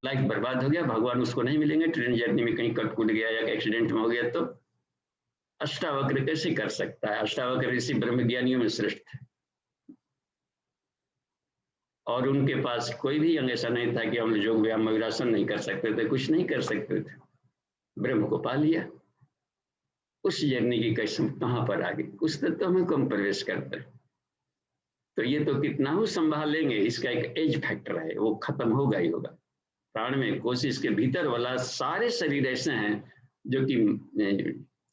लाइफ बर्बाद हो गया, भगवान उसको नहीं मिलेंगे। ट्रेन जर्नी में कहीं कट कूट गया या एक्सीडेंट में हो गया तो अष्टावक्र कैसे कर सकता है? अष्टावक्र ऋषि ब्रह्म ज्ञानियों में श्रेष्ठ थे, और उनके पास कोई भी अंग ऐसा नहीं था कि हम योग व्यायाम मयूरासन नहीं कर सकते थे, कुछ नहीं कर सकते थे, ब्रह्म को पा लिया। उस जर्नी की कसम कहाँ पर आ गई? उस तत्व में कम प्रवेश करते हैं, तो ये तो कितना हो संभालेंगे, इसका एक एज फैक्टर है, वो खत्म होगा ही होगा। प्राण में कोशिश के भीतर वाला सारे शरीर ऐसे हैं जो कि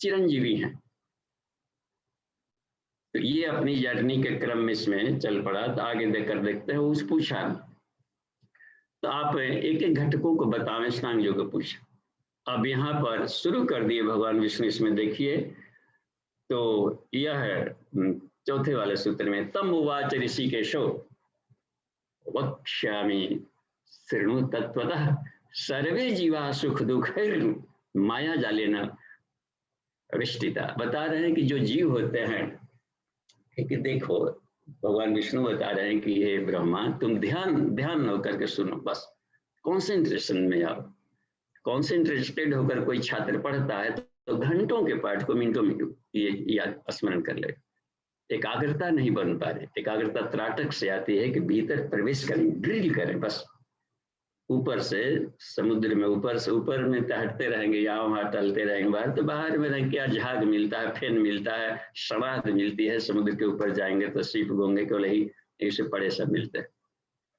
चिरंजीवी हैं। तो ये अपनी जर्नी के क्रम में इसमें चल पड़ा। तो आगे देखकर देखते हैं, उस पूछा तो आप एक एक घटकों को बतावें, स्नान योग को पूछा। अब यहाँ पर शुरू कर दिए भगवान विष्णु, इसमें देखिए तो यह है चौथे वाले सूत्र में, तम उवाच ऋषिकेशो वक्ष्यामि शृणु तत्वतः सर्वे जीवा सुख दुख माया जालेन विष्टिता। बता रहे हैं कि जो जीव होते हैं, कि देखो भगवान विष्णु बता रहे हैं कि हे ब्रह्मा, तुम ध्यान होकर के सुनो, बस कॉन्सेंट्रेशन में आओ। कॉन्सेंट्रेटेड होकर कोई छात्र पढ़ता है तो घंटों के पाठ को मिनटों में ये याद स्मरण कर ले। एकाग्रता नहीं बन पा रही। एकाग्रता त्राटक से आती है कि भीतर प्रवेश करें, ड्रिल करें। बस ऊपर से समुद्र में ऊपर से ऊपर में तैरते रहेंगे, यहाँ वहाँ टलते रहेंगे, बाहर तो बाहर में रहेंगे, क्या झाग मिलता है, फेन मिलता है, शराध मिलती है। समुद्र के ऊपर जाएंगे तो सीप गोंगे को ही ऐसे पड़े सब मिलते हैं।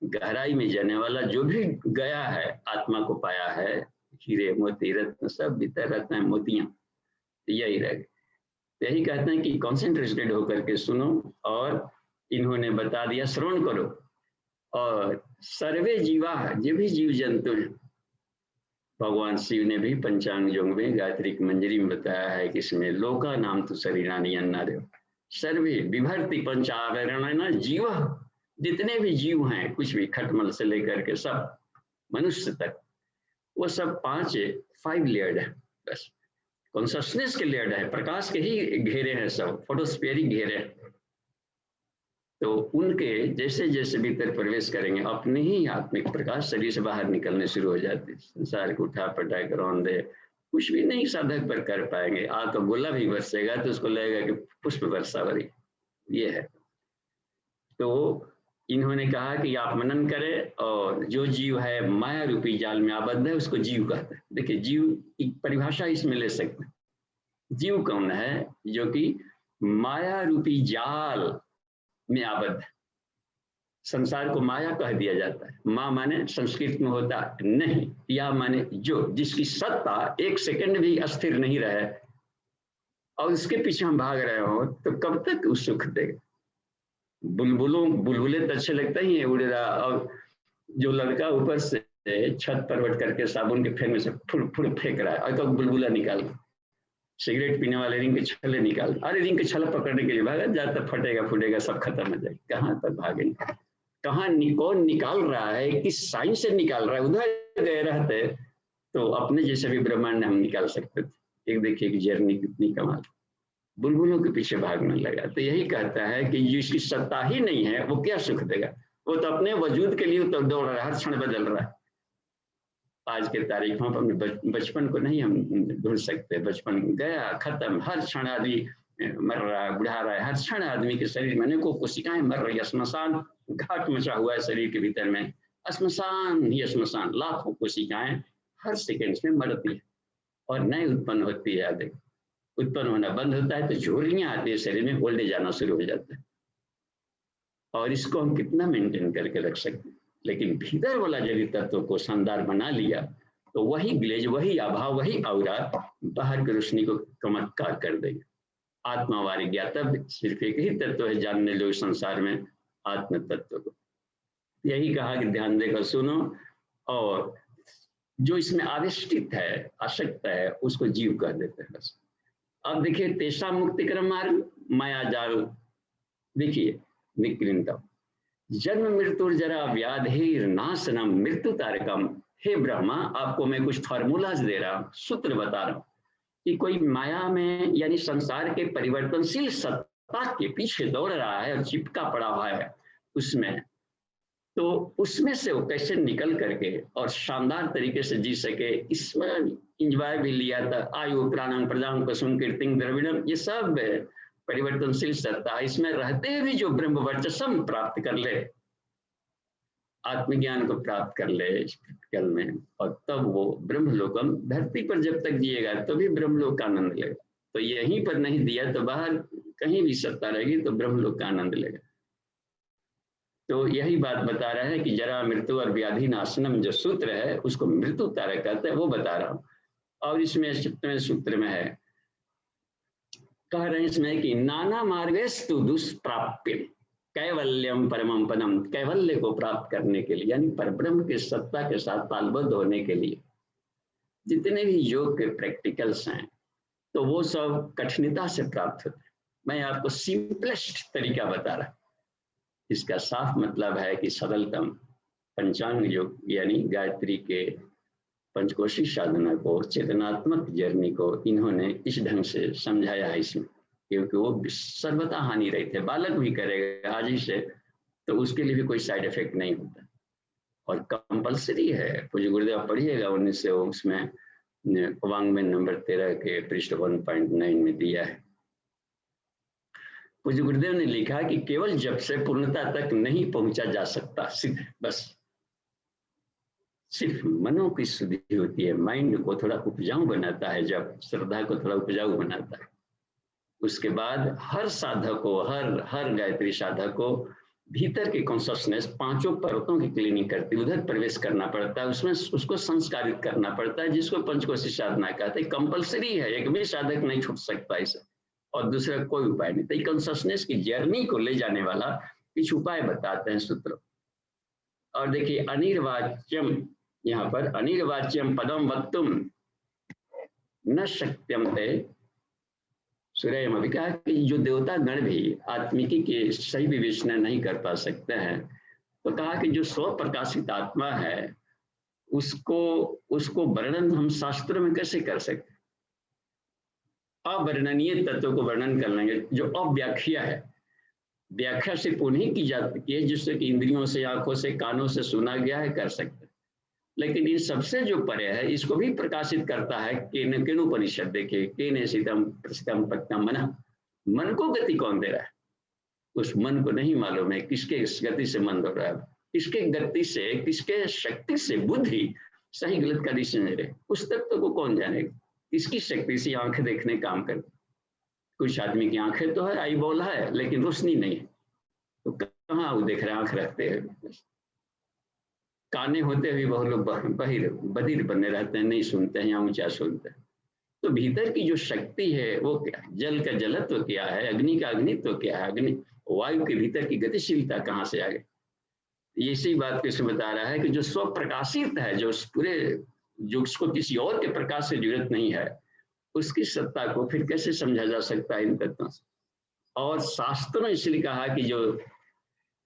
गहराई में जाने वाला जो भी गया है, आत्मा को पाया है, हीरे मोती रत्न सब भीतर रहते हैं, मोतियां यही रह गए। यही कहते हैं कि कॉन्सेंट्रेटेड होकर के सुनो, और इन्होंने बता दिया श्रवण करो। और सर्वे जीवा, जो भी जीव जंतु हैं, भगवान शिव ने भी पंचांग योग में गायत्री की मंजरी में बताया है कि इसमें लोका नाम तो शरीरानी अन्नादे सर्वे विभर्ति पंचावरण जीव, जितने भी जीव हैं, कुछ भी खटमल से लेकर के सब मनुष्य तक, वो सब 5 लेयर्ड है। बस कॉन्शसनेस के लेयर्ड है, प्रकाश के ही घेरे हैं, सब फोटोस्फीयरिक घेरे हैं। तो उनके जैसे जैसे भीतर प्रवेश करेंगे, अपने ही आत्मिक प्रकाश शरीर से बाहर निकलने शुरू हो जाते। संसार को उठा पटा कर रौंदे कुछ भी नहीं साधक पर कर पाएंगे। तो गोला भी बरसेगा तो उसको लगेगा कि पुष्प वर्षा भरी, ये है। तो इन्होंने कहा कि आप मनन करें, और जो जीव है माया रूपी जाल में आबद्ध है उसको जीव कहते हैं। देखिए, जीव की परिभाषा इसमें ले सकते हैं। जीव कौन है? जो कि माया रूपी जाल में आबद्ध है। संसार को माया कह दिया जाता है। माँ माने संस्कृत में होता नहीं, या माने जो, जिसकी सत्ता एक सेकंड भी अस्थिर नहीं रहे और उसके पीछे हम भाग रहे हो, तो कब तक उस सुख देगा? बुलबुले तो अच्छे लगते ही है उड़ रहा, और जो लड़का ऊपर से छत पर बैठ करके साबुन के फेंक में से फुल फुल फेंक रहा है, और तो बुलबुला निकाल, सिगरेट पीने वाले रिंग के छले निकाल, अरे रिंग के छला पकड़ने के लिए भागा, जाता फटेगा फूटेगा सब खत्म हो जाएगा। कहाँ तक भागेंगे? कहाँ कौन निकाल रहा है, किस साइन से निकाल रहा है? उधर गए रहते तो अपने जैसे भी ब्रह्मांड हम निकाल सकते थे। एक देखिए कि जर्नी कितनी कमाल, बुलबुलों के पीछे भागने लगा। तो यही कहता है कि जिसकी सत्ता ही नहीं है वो क्या सुख देगा? वो तो अपने वजूद के लिए तो दौड़ रहा है, हर क्षण बदल रहा है। आज के तारीख में अपने बचपन को नहीं हम ढूंढ सकते। बचपन गया, खत्म। हर क्षण आदमी मर रहा है, बुढ़ा रहा है। हर क्षण आदमी के शरीर में अनेकों कोशिकाएं मर रही है। श्मशान घाट मचा हुआ है शरीर के भीतर में, श्मशान ही श्मशान। लाखों कोशिकाएं हर सेकेंड में मरती है और नए उत्पन्न होती है। आदि उत्पन्न होना बंद होता है तो झुर्रियां आती है शरीर में, ओल्ड एज आना शुरू हो जाता है। और इसको हम कितना मेंटेन करके रख सकते हैं? लेकिन भीतर वाला यदि तत्व को शानदार बना लिया तो वही ग्लेज, वही आभा, वही औरा बाहर की रोशनी को चमत्कार कर देगा। आत्मावारी ज्ञातव्य, सिर्फ एक ही तत्व है जानने लोग संसार में, आत्म तत्व को। यही कहा कि ध्यान देकर सुनो, और जो इसमें आविष्टित है, आसक्त है, उसको जीव कह देते हैं बस। अब देखिए, तेषा मुक्ति क्रम मार्ग माया जाल, देखिए निकृंतम जन्म मृत्यु जरा व्याधि नाशनम मृत्यु तारकम। हे ब्रह्मा, आपको मैं कुछ फार्मूलाज दे रहा हूं, सूत्र बता रहा हूं कि कोई माया में यानी संसार के परिवर्तनशील सत्ता के पीछे दौड़ रहा है और चिपका पड़ा हुआ है उसमें, तो उसमें से वो कैसे निकल करके और शानदार तरीके से जी सके। इसमें इंजॉय भी लिया था, आयु प्राणांग प्रदान पशुम कीर्तिंग द्रविड़म, ये सब परिवर्तनशील सत्ता, इसमें रहते भी जो ब्रह्म वर्चस्व प्राप्त कर ले, आत्मज्ञान को प्राप्त कर ले कल में, और तब वो ब्रह्मलोकम, धरती पर जब तक जिएगा तो भी ब्रह्मलोक का आनंद लेगा। तो यहीं पर नहीं दिया तो बाहर कहीं भी सत्ता रहेगी तो ब्रह्मलोक का आनंद लेगा। तो यही बात बता रहा है कि जरा मृत्यु और व्याधि नाशनम जो सूत्र है उसको मृत्यु तारक कहते हैं, वो बता रहा हूँ। और इसमें 7वें सूत्र में है, कह रहे हैं इसमें कि नाना मार्गेस्तु दुष्प्राप्य कैवल्यम परमम पदम, कैवल्य को प्राप्त करने के लिए यानी परब्रह्म की सत्ता के साथ तालबद्ध होने के लिए जितने भी योग के प्रैक्टिकल्स हैं तो वो सब कठिनता से प्राप्त होते हैं। मैं आपको सिंपलेस्ट तरीका बता रहा, इसका साफ मतलब है कि सरलतम पंचांग योग यानी गायत्री के पंचकोशी साधना को, चेतनात्मक जर्नी को इन्होंने इस ढंग से समझाया है इसमें, क्योंकि वो सर्वथा हानि रहित है। बालक भी करेगा आज ही से तो उसके लिए भी कोई साइड इफेक्ट नहीं होता, और कंपलसरी है। पूज्य गुरुदेव पढ़िएगा 1900 उसमें वांग्मय नंबर 13 के पृष्ठ 1.9 में दिया है। पूज्य गुरुदेव ने लिखा कि केवल जब से पूर्णता तक नहीं पहुंचा जा सकता, सिद्ध बस सिर्फ मनों की शुद्धि होती है, माइंड को थोड़ा उपजाऊ बनाता है, जब श्रद्धा को थोड़ा उपजाऊ बनाता है। उसके बाद हर साधक को, हर गायत्री साधक को भीतर की कॉन्शसनेस 5 पर्वतों की क्लीनिंग करती है, उधर प्रवेश करना पड़ता है, उसमें उसको संस्कारित करना पड़ता है, जिसको पंचकोशी साधना कहते हैं। कंपलसरी है, एक भी साधक नहीं छूट सकता इसे, और दूसरा कोई उपाय नहीं। तो कॉन्शसनेस की जर्नी को ले जाने वाला कुछ उपाय बताते हैं सूत्र। और देखिए अनिर्वाच्यम, यहाँ पर अनिर्वाच्यम पदम वक्तुम न शक्यम थे सूर्य में भी कहा कि जो देवता गण भी आत्मिकी के सही विवेचना नहीं कर पा सकते हैं, तो कहा कि जो स्व प्रकाशित आत्मा है उसको वर्णन हम शास्त्रों में कैसे कर सकते? अवर्णनीय तत्व को वर्णन कर लेंगे, जो अव्याख्या है। व्याख्या सिर्फ उन्हीं की जाती है जिससे कि इंद्रियों से, आंखों से, कानों से सुना गया है, कर सकते। लेकिन इन सबसे जो परे है इसको भी प्रकाशित करता है केनोपनिषद। देखिए केने शीतम प्रसितम पक्तम मना, मन को गति कौन दे रहा है? उस मन को नहीं मालूम है किसके गति से मन दौड़ रहा है, किसके गति से, किसके शक्ति से बुद्धि सही गलत का डिसीजन ले रहे, उस तत्व को कौन जानेगा। किसकी शक्ति से आंखें देखने काम करती, कुछ आदमी की आंखें तो है, आई बॉल है, लेकिन रोशनी नहीं है, तो कहाँ वो देख रहे, आंख रखते हैं, काने होते हुए बहुत लोग बधिर बने रहते हैं, नहीं सुनते हैं या ऊंचा सुनते हैं। तो भीतर की जो शक्ति है वो क्या है, जल का जलत्व क्या है, अग्नि का अग्नित्व क्या है, अग्नि वायु के भीतर की गतिशीलता कहाँ से आ गई। ये इसी बात को बता रहा है कि जो स्व प्रकाशित है, जो पूरे, जो उसको किसी और के प्रकाश से जरूरत नहीं है, उसकी सत्ता को फिर कैसे समझा जा सकता है इन तत्वों से। और शास्त्र ने इसलिए कहा कि जो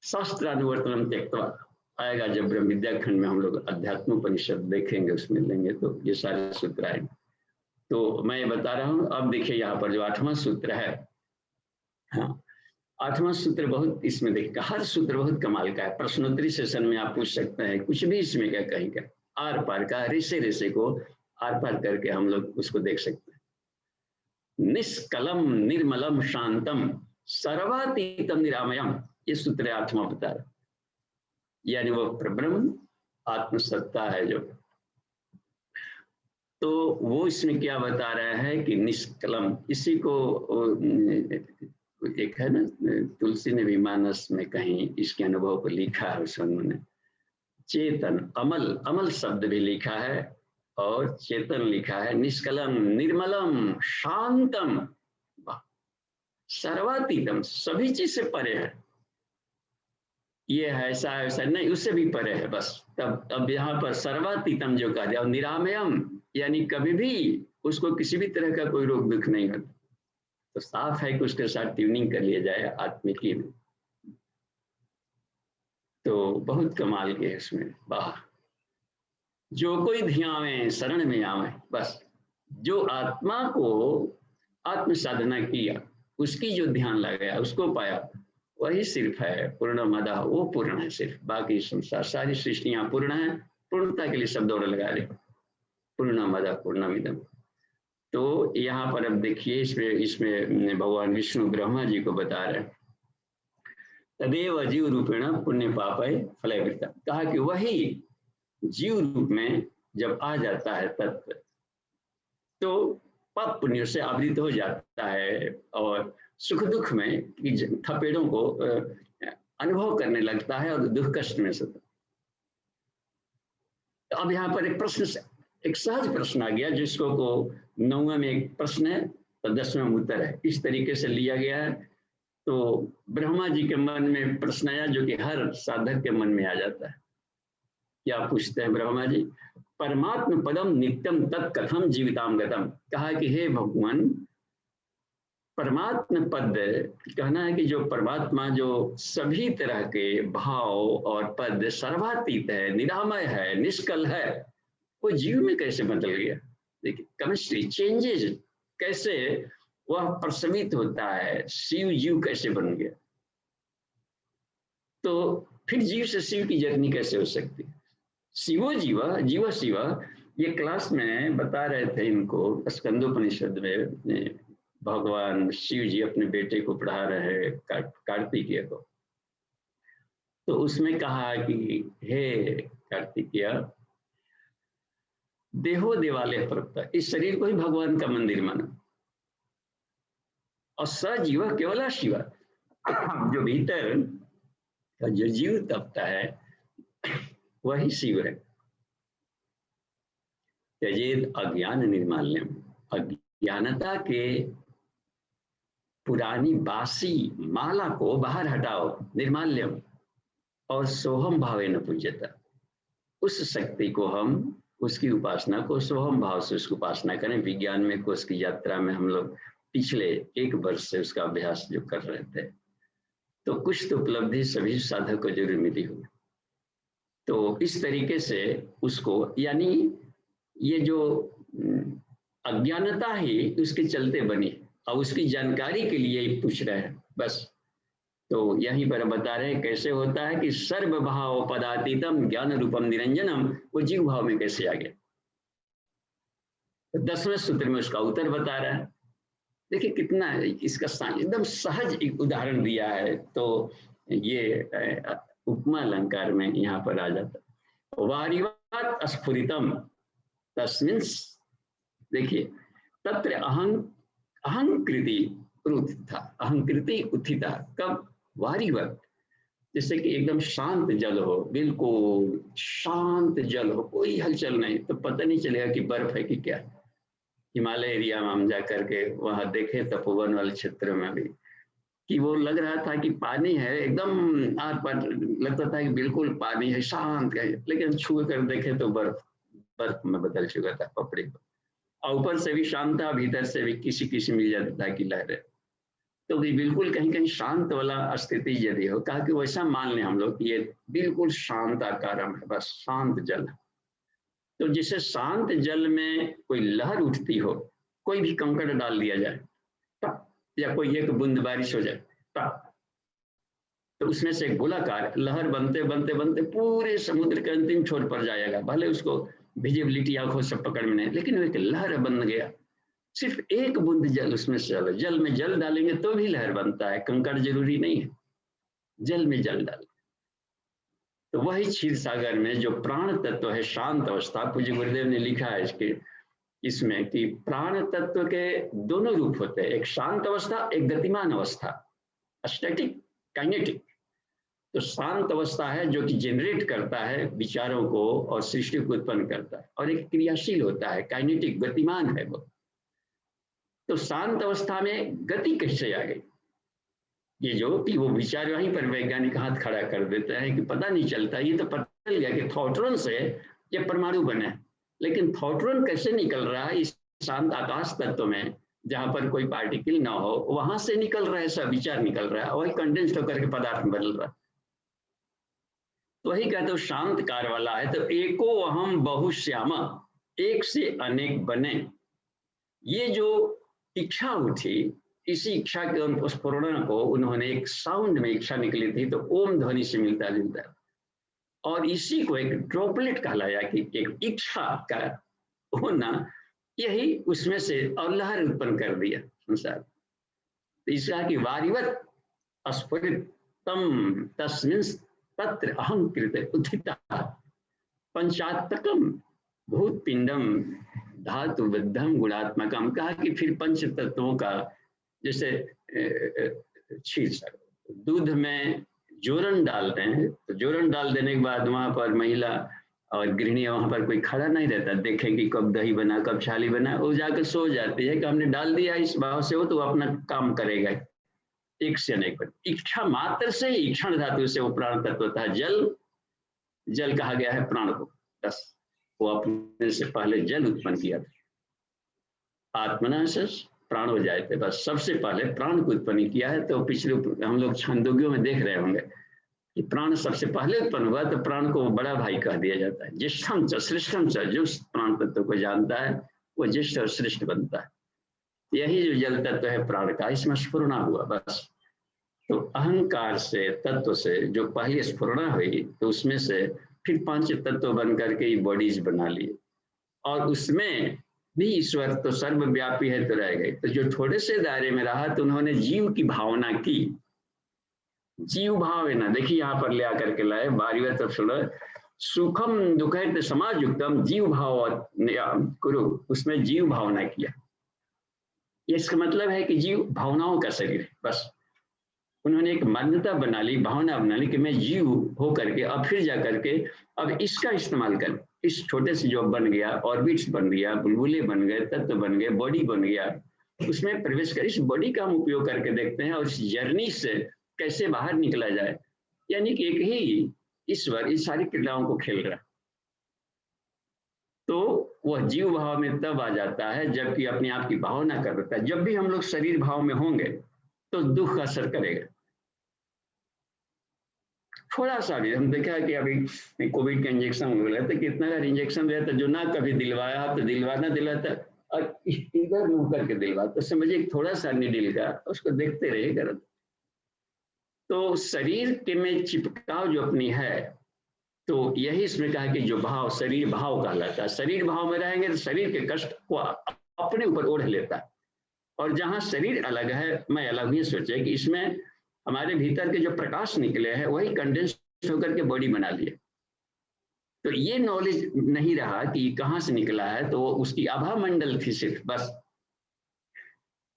शास्त्रानुवर्तनम त्यक्त्वा आएगा, जब ब्रह्म विद्या खंड में हम लोग अध्यात्मोपनिषद देखेंगे, उसमें लेंगे तो ये सारे सूत्र आएंगे। तो मैं ये बता रहा हूँ। अब देखिए यहाँ पर जो 8वां सूत्र है, हाँ 8वां सूत्र बहुत, इसमें देखिए हर सूत्र बहुत कमाल का है। प्रश्नोत्तरी सेशन में आप पूछ सकते हैं कुछ भी इसमें क्या कहेंगे, आर पार का, रेसे रेसे को आर पार करके हम लोग उसको देख सकते हैं। निष्कलम निर्मलम शांतम सर्वातीतम निरामयम, ये सूत्र 8वां बता रहा, यानी वो ब्रह्म आत्मसत्ता है जो, तो वो इसमें क्या बता रहा है कि निष्कलम, इसी को एक है ना, तुलसी ने भी मानस में कहीं इसके अनुभव को लिखा है, उन्होंने चेतन, अमल, अमल शब्द भी लिखा है और चेतन लिखा है, निष्कलम निर्मलम शांतम, सर्वातीतम, सभी चीज से परे है, ये है ऐसा ऐसा नहीं, उससे भी परे है बस। तब अब यहाँ पर सर्वातीतम जो कह दिया, और निरामयम यानी कभी भी उसको किसी भी तरह का कोई रोग दुख नहीं होता, तो साफ है कि उसके साथ ट्यूनिंग कर लिया जाए आत्मिकी में, तो बहुत कमाल के है इसमें। वाह, जो कोई ध्यावे शरण में आवे, बस जो आत्मा को आत्म साधना किया, उसकी जो ध्यान लगाया, उसको पाया, वही सिर्फ है पूर्णमदः, वो पूर्ण है सिर्फ। बाकी संसार सारी सृष्टियां पूर्ण है, पूर्णता के लिए शब्द और लगा रहे, पूर्णमदः पूर्णमिदम्। तो यहाँ पर अब देखिए इसमें भगवान विष्णु ब्रह्मा जी को बता रहे हैं, तदेव जीव रूपेण पुण्य पापय फलवृत्ता, कहा कि वही जीव रूप में जब आ जाता है तत्व, तो पाप पुण्य से आवृत हो जाता है और सुख दुख में थपेड़ों को अनुभव करने लगता है और दुख कष्ट में से। तो अब यहाँ पर एक प्रश्न, एक सहज प्रश्न आ गया, जिसको को 9वें में एक प्रश्न है तो 10वें में उत्तर है, इस तरीके से लिया गया है। तो ब्रह्मा जी के मन में प्रश्न आया जो कि हर साधक के मन में आ जाता है। क्या पूछते हैं ब्रह्मा जी, परमात्म पदम नित्यम तत्कथम जीविताम गतम, कहा कि हे भगवान, परमात्म पद कहना है कि जो परमात्मा जो सभी तरह के भाव और पद सर्वातीत है, निरामय है, निष्कल है, वो जीव में कैसे बदल गया। देखिए केमिस्ट्री चेंजेज, कैसे वह प्रसवित होता है, शिव जीव कैसे बन गया, तो फिर जीव से शिव की जर्नी कैसे हो सकती है। शिवो जीवा, जीव शिवा, ये क्लास में बता रहे थे इनको स्कंदोपनिषद में, भगवान शिव जी अपने बेटे को पढ़ा रहे कार्तिकेय को, तो उसमें कहा कि हे कार्तिकेय, देहो देवालय प्रवक्ता, इस शरीर को ही भगवान का मंदिर माना, और सजीव केवल शिवा, जो भीतर का जो जीव तपता है वही शिव है। त्यजेद अज्ञान निर्माल्यम, अज्ञानता के पुरानी बासी माला को बाहर हटाओ, निर्माल्यम, और सोहम भावे न पूज्यता, उस शक्ति को हम, उसकी उपासना को सोहम भाव से उसकी उपासना करें। विज्ञान में कोष की यात्रा में हम लोग पिछले 1 वर्ष से उसका अभ्यास जो कर रहे थे, तो कुछ तो उपलब्धि सभी साधक को जरूर मिली होगी। तो इस तरीके से उसको, यानी ये जो अज्ञानता ही उसके चलते बनी, और उसकी जानकारी के लिए ही पूछ रहे हैं बस। तो यहीं पर बता रहे हैं कैसे होता है कि सर्व भाव पदातीतम ज्ञान रूपम निरंजनम, वो जीव भाव में कैसे आ गया। तो 10वें सूत्र में उसका उत्तर बता रहा है। देखिए कितना इसका एकदम सहज एक उदाहरण दिया है। तो ये उपमा अलंकार में यहाँ पर आ जाता है। वारिवात स्फुरितम तस्मिन्, देखिए तत्र अहंकृति उत्थिता, अहंकृति उत्थिता। कब? वारिवत, जैसे कि एकदम शांत जल हो, बिल्कुल शांत जल हो, कोई हलचल नहीं, तो पता नहीं चलेगा कि बर्फ है कि क्या। हिमालय एरिया में हम जा करके वहां देखे तपोवन वाले क्षेत्र में भी, कि वो लग रहा था कि पानी है, एकदम आर पार लगता था कि बिल्कुल पानी है, शांत है, लेकिन छू कर देखे तो बर्फ बर्फ में बदल चुका था पपड़ी को। और ऊपर से भी शांत था, भीतर से भी किसी किसी मिल जाता था कि लहरें। तो भी बिल्कुल कहीं कहीं शांत वाला स्थिति यदि हो, कहा कि वैसा मान लें हम लोग कि ये बिल्कुल शांत आकारम है, बस शांत जल। तो जिसे शांत जल में कोई लहर उठती हो, कोई भी कंकड़ डाल दिया जाए टप, या कोई एक बूंद बारिश हो जाए टप, तो उसमें से एक गोलाकार लहर बनते बनते बनते पूरे समुद्र के अंतिम छोर पर जाएगा। भले उसको विजिबिलिटी आंखों से पकड़ में नहीं, लेकिन वो एक लहर बन गया। सिर्फ एक बूंद जल उसमें से चलो, जल में जल डालेंगे तो भी लहर बनता है, कंकड़ जरूरी नहीं है, जल में जल डाल। तो वही क्षीर सागर में जो प्राण तत्व है, शांत अवस्था, पूज्य गुरुदेव ने लिखा है इसके इसमें कि प्राण तत्व के दोनों रूप होते हैं, एक शांत अवस्था, एक गतिमान अवस्था, स्टैटिक, काइनेटिक। तो शांत अवस्था है जो कि जनरेट करता है विचारों को और सृष्टि को उत्पन्न करता है, और एक क्रियाशील होता है, काइनेटिक, गतिमान है वो। तो शांत अवस्था में गति कैसे आ गई? ये जो कि वो विचार वहीं पर वैज्ञानिक हाथ खड़ा कर देते हैं कि पता नहीं चलता, ये तो पता चल गया कि थॉट्रॉन से ये परमाणु बने, लेकिन थॉट्रॉन कैसे निकल रहा है इस शांत आकाश तत्व में, जहां पर कोई पार्टिकल ना हो, वहां से निकल रहा है, सब विचार निकल रहा है, वही कंडेंस्ड होकर के पदार्थ बदल रहा है। तो वही कहते हो शांत कार वाला है। तो एको अहम बहुश्यामा, एक से अनेक बने, ये जो इच्छा उठी, इसी इच्छा के स्फुरण को उन्होंने एक साउंड में इच्छा निकली थी, तो ओम ध्वनि से मिलता जुलता है, और इसी को एक ड्रॉपलेट कहलाया कि एक इच्छा का होना, यही उसमें से और लहर उत्पन्न कर दिया संसार। तो इसका कि वारिवत स्फुरित तम तस्मिन् तत्र अहंकृत उत्थिता पंचात्मकम भूतपिंडम धातु विद्धम गुणात्मकम। कहा कि फिर पंच तत्वों का, जैसे क्षीर सागर, दूध में जोरन डालते हैं, तो जोरन डाल देने के बाद वहां पर महिला और गृहिणी वहां पर कोई खड़ा नहीं रहता, देखे कि कब दही बना, कब छाली बना, वो जाकर सो जाती है कि हमने डाल दिया इस भाव से, वो तो अपना काम करेगा। एक से अनेक बने, इच्छा मात्र से ही, क्षण धातु से वो प्राण तत्व था। जल, जल कहा गया है प्राण को, बस वो अपने से पहले जल उत्पन्न किया था। आत्मना से प्राण हो जाए थे, बस सबसे पहले प्राण को उत्पन्न किया है। तो पिछले हम लोग छंदोग्यों में देख रहे होंगे कि प्राण सबसे पहले उत्पन्न हुआ, तो प्राण को बड़ा भाई कह दिया जाता है। ज्येष्ठम च श्रेष्ठम च, जो प्राण तत्व को जानता है वो ज्येष्ठ और श्रेष्ठ बनता है। यही जो जल तत्व है प्राण का, इसमें स्फुरना हुआ बस। तो अहंकार से, तत्व से जो पहली स्फुरना हुई, तो उसमें से फिर पांच तत्व बन करके ये बॉडीज बना लिए, और उसमें भी ईश्वर तो सर्वव्यापी है तो रह गए। तो जो थोड़े से दायरे में रहा, तो उन्होंने जीव की भावना की। जीव भाव है ना, देखिए यहाँ पर ले आकर के लाए बारिवत सुखम दुखैत समाज युक्तम जीव भाव कुरु, उसमें जीव भावना किया। इसका मतलब है कि जीव भावनाओं का शरीर है, बस उन्होंने एक मान्यता बना ली, भावना बना ली कि मैं जीव हो करके अब फिर जा करके अब इसका इस्तेमाल कर, इस छोटे से जो बन गया, ऑर्बिट्स बन गया, बुलबुले बन गए, तत्व बन गए, बॉडी बन गया, उसमें प्रवेश कर इस बॉडी का हम उपयोग करके देखते हैं और इस जर्नी से कैसे बाहर निकला जाए। यानी कि एक ही ईश्वर इस सारी क्रियाओं को खेल रहा। तो वह जीव भाव में तब आ जाता है जबकि अपने आप की भावना कर देता है। जब भी हम लोग शरीर भाव में होंगे तो दुख का असर करेगा। थोड़ा सा भी हम देखा कि अभी कोविड का इंजेक्शन मिला था, कितना का इंजेक्शन दिया था, जो ना कभी दिलवाया तो दिलवाना दिलाता, और इधर मुंह करके दिलवाता, तो समझिए थोड़ा सा निडिल का, उसको देखते रहिएगा। तो शरीर के में चिपकाव जो अपनी है, तो यही इसमें कहा कि जो भाव शरीर भाव कहलाता है। शरीर भाव में रहेंगे तो शरीर के कष्ट को अपने ऊपर ओढ़ लेता है। और जहाँ शरीर अलग है मैं अलग, ही सोचे कि इसमें हमारे भीतर के जो प्रकाश निकले हैं वही कंडेंस होकर के बॉडी बना लिए। तो ये नॉलेज नहीं रहा कि कहाँ से निकला है, तो उसकी आभा मंडल थी सिर्फ बस,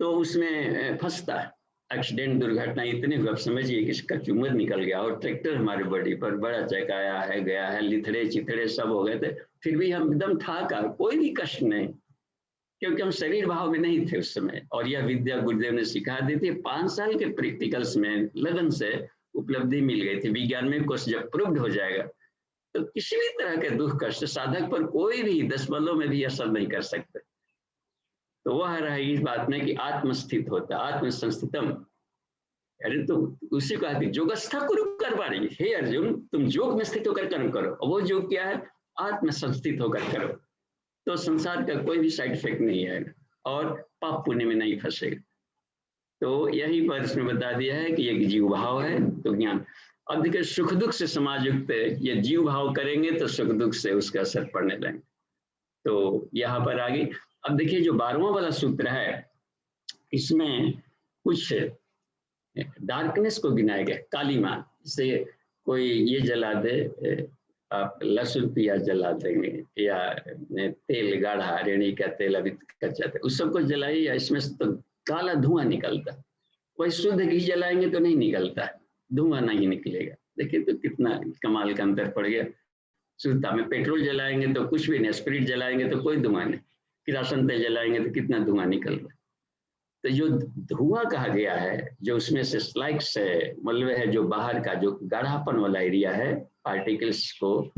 तो उसमें फंसता है। एक्सीडेंट दुर्घटना इतने हुए, अब समझिए कि इसका ट्यूमर निकल गया और ट्रैक्टर हमारे बॉडी पर बड़ा चकाया है, गया है, लिथड़े चिथड़े सब हो गए थे, फिर भी हम एकदम ठाका, कोई भी कष्ट नहीं, क्योंकि हम शरीर भाव में नहीं थे उस समय। और यह विद्या गुरुदेव ने सिखा दी थी। 5 साल के प्रैक्टिकल्स में लगन से उपलब्धि मिल गई थी। विज्ञान में कुछ जब प्रूव्ड हो जाएगा तो किसी भी तरह के दुख कष्ट साधक पर कोई भी 10 बलों में भी असर नहीं कर सकते। तो वह रही इस बात में कि आत्मस्थित होता, आत्म संस्थितम। अरे तो उसी को आती जोगस्था कुरु कर्माणि, हे अर्जुन तुम योग में स्थित होकर कर्म करो। और वो योग क्या है? आत्म संस्थित होकर करो, तो संसार का कोई भी साइड इफेक्ट नहीं आएगा और पाप पुण्य में नहीं फंसेगा। तो यही पर इसमें बता दिया है कि एक जीव भाव है तो ज्ञान। अब देखिए सुख दुख से समाज युक्त, ये जीव भाव करेंगे तो सुख दुख से उसका असर पड़ने लगेगा। तो यहाँ पर आगे अब देखिए जो 12वां वाला सूत्र है, इसमें कुछ डार्कनेस को गिनाया गया। काली माँ से कोई ये जला दे, आप लहसुन प्याज जला देंगे या तेल गाढ़ा रेड़ी का तेल अभी कच्चा था उस सबको जलाइए, या इसमें से तो काला धुआं निकलता, वही शुद्ध घी जलाएंगे तो नहीं निकलता, धुआं नहीं निकलेगा। देखिए तो कितना कमाल का अंतर पड़ गया। शुद्धता में पेट्रोल जलाएंगे तो कुछ भी नहीं, स्पिरिट जलाएंगे तो कोई धुआं नहीं, किरासन तेल जलाएंगे तो कितना धुआं निकल रहा है। तो जो धुआं कहा गया है, जो उसमें से स्लाइक्स है, मलबे है, जो बाहर का जो गाढ़ापन वाला एरिया है पार्टिकल्स को,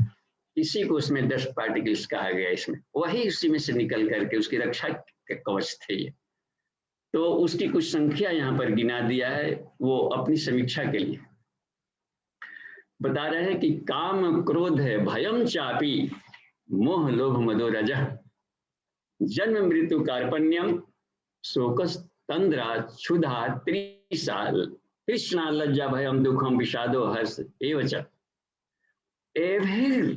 इसी को उसमें डस्ट पार्टिकल्स कहा गया। इसमें वही उसी में से निकल करके उसकी रक्षा के कवच थे ये। तो उसकी कुछ संख्या यहाँ पर गिना दिया है, वो अपनी समीक्षा के लिए बता रहे हैं कि काम क्रोध है भयम चापी मोह लोभ मदो रजः जन्म मृत्यु कार्पण्यम शोकस तंद्रा क्षुधा त्रिषा कृष्णा लज्जा भयम दुखम विषादो हर्ष एवच एभिर्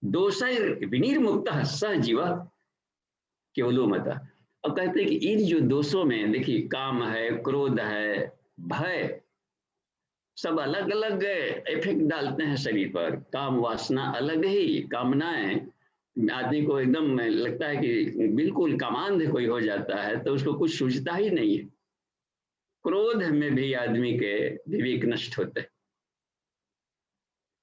दोषैर् विनिर्मुक्तः स जीव केवलो मता। अब कहते हैं कि इन जो दोषों में देखिए काम है, क्रोध है, भय, सब अलग अलग इफेक्ट डालते हैं शरीर पर। काम वासना अलग ही, कामनाएं आदमी को एकदम लगता है कि बिल्कुल कामांध कोई हो जाता है तो उसको कुछ सूझता ही नहीं है। क्रोध में भी आदमी के विवेक नष्ट होते हैं।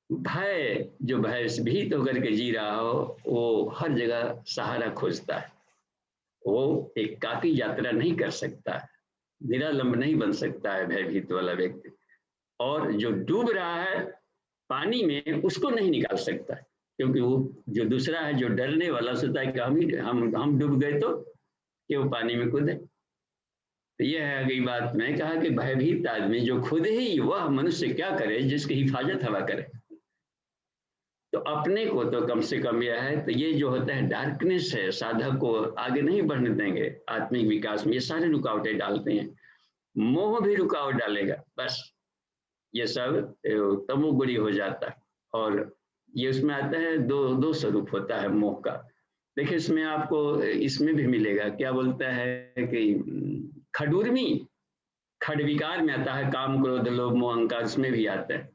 भय, जो भय से भीत होकर के जी रहा हो वो हर जगह सहारा खोजता है, वो एक काकी यात्रा नहीं कर सकता है, निरालंब नहीं बन सकता है भयभीत वाला व्यक्ति। और जो डूब रहा है पानी में उसको नहीं निकाल सकता, क्योंकि वो जो दूसरा है जो डरने वाला सोचता है कि हम डूब गए तो कि वो पानी में कूदे। तो यह है अगली बात में कहा कि भयभीत आदमी जो खुद ही वह मनुष्य क्या करे जिसकी हिफाजत हवा करे। तो अपने को तो कम से कम यह है, तो ये जो होता है डार्कनेस है, साधक को आगे नहीं बढ़ने देंगे आत्मिक विकास में, ये सारे रुकावटें डालते हैं। मोह भी रुकावट डालेगा, बस ये सब तमोगुणी हो जाता है। और ये उसमें आता है दो स्वरूप होता है मोह का। देखिए इसमें आपको इसमें भी मिलेगा, क्या बोलता है कि खडूर्मी, खड विकार में आता है, काम क्रोध लोभ मोह अहंकार, उसमें भी आता है।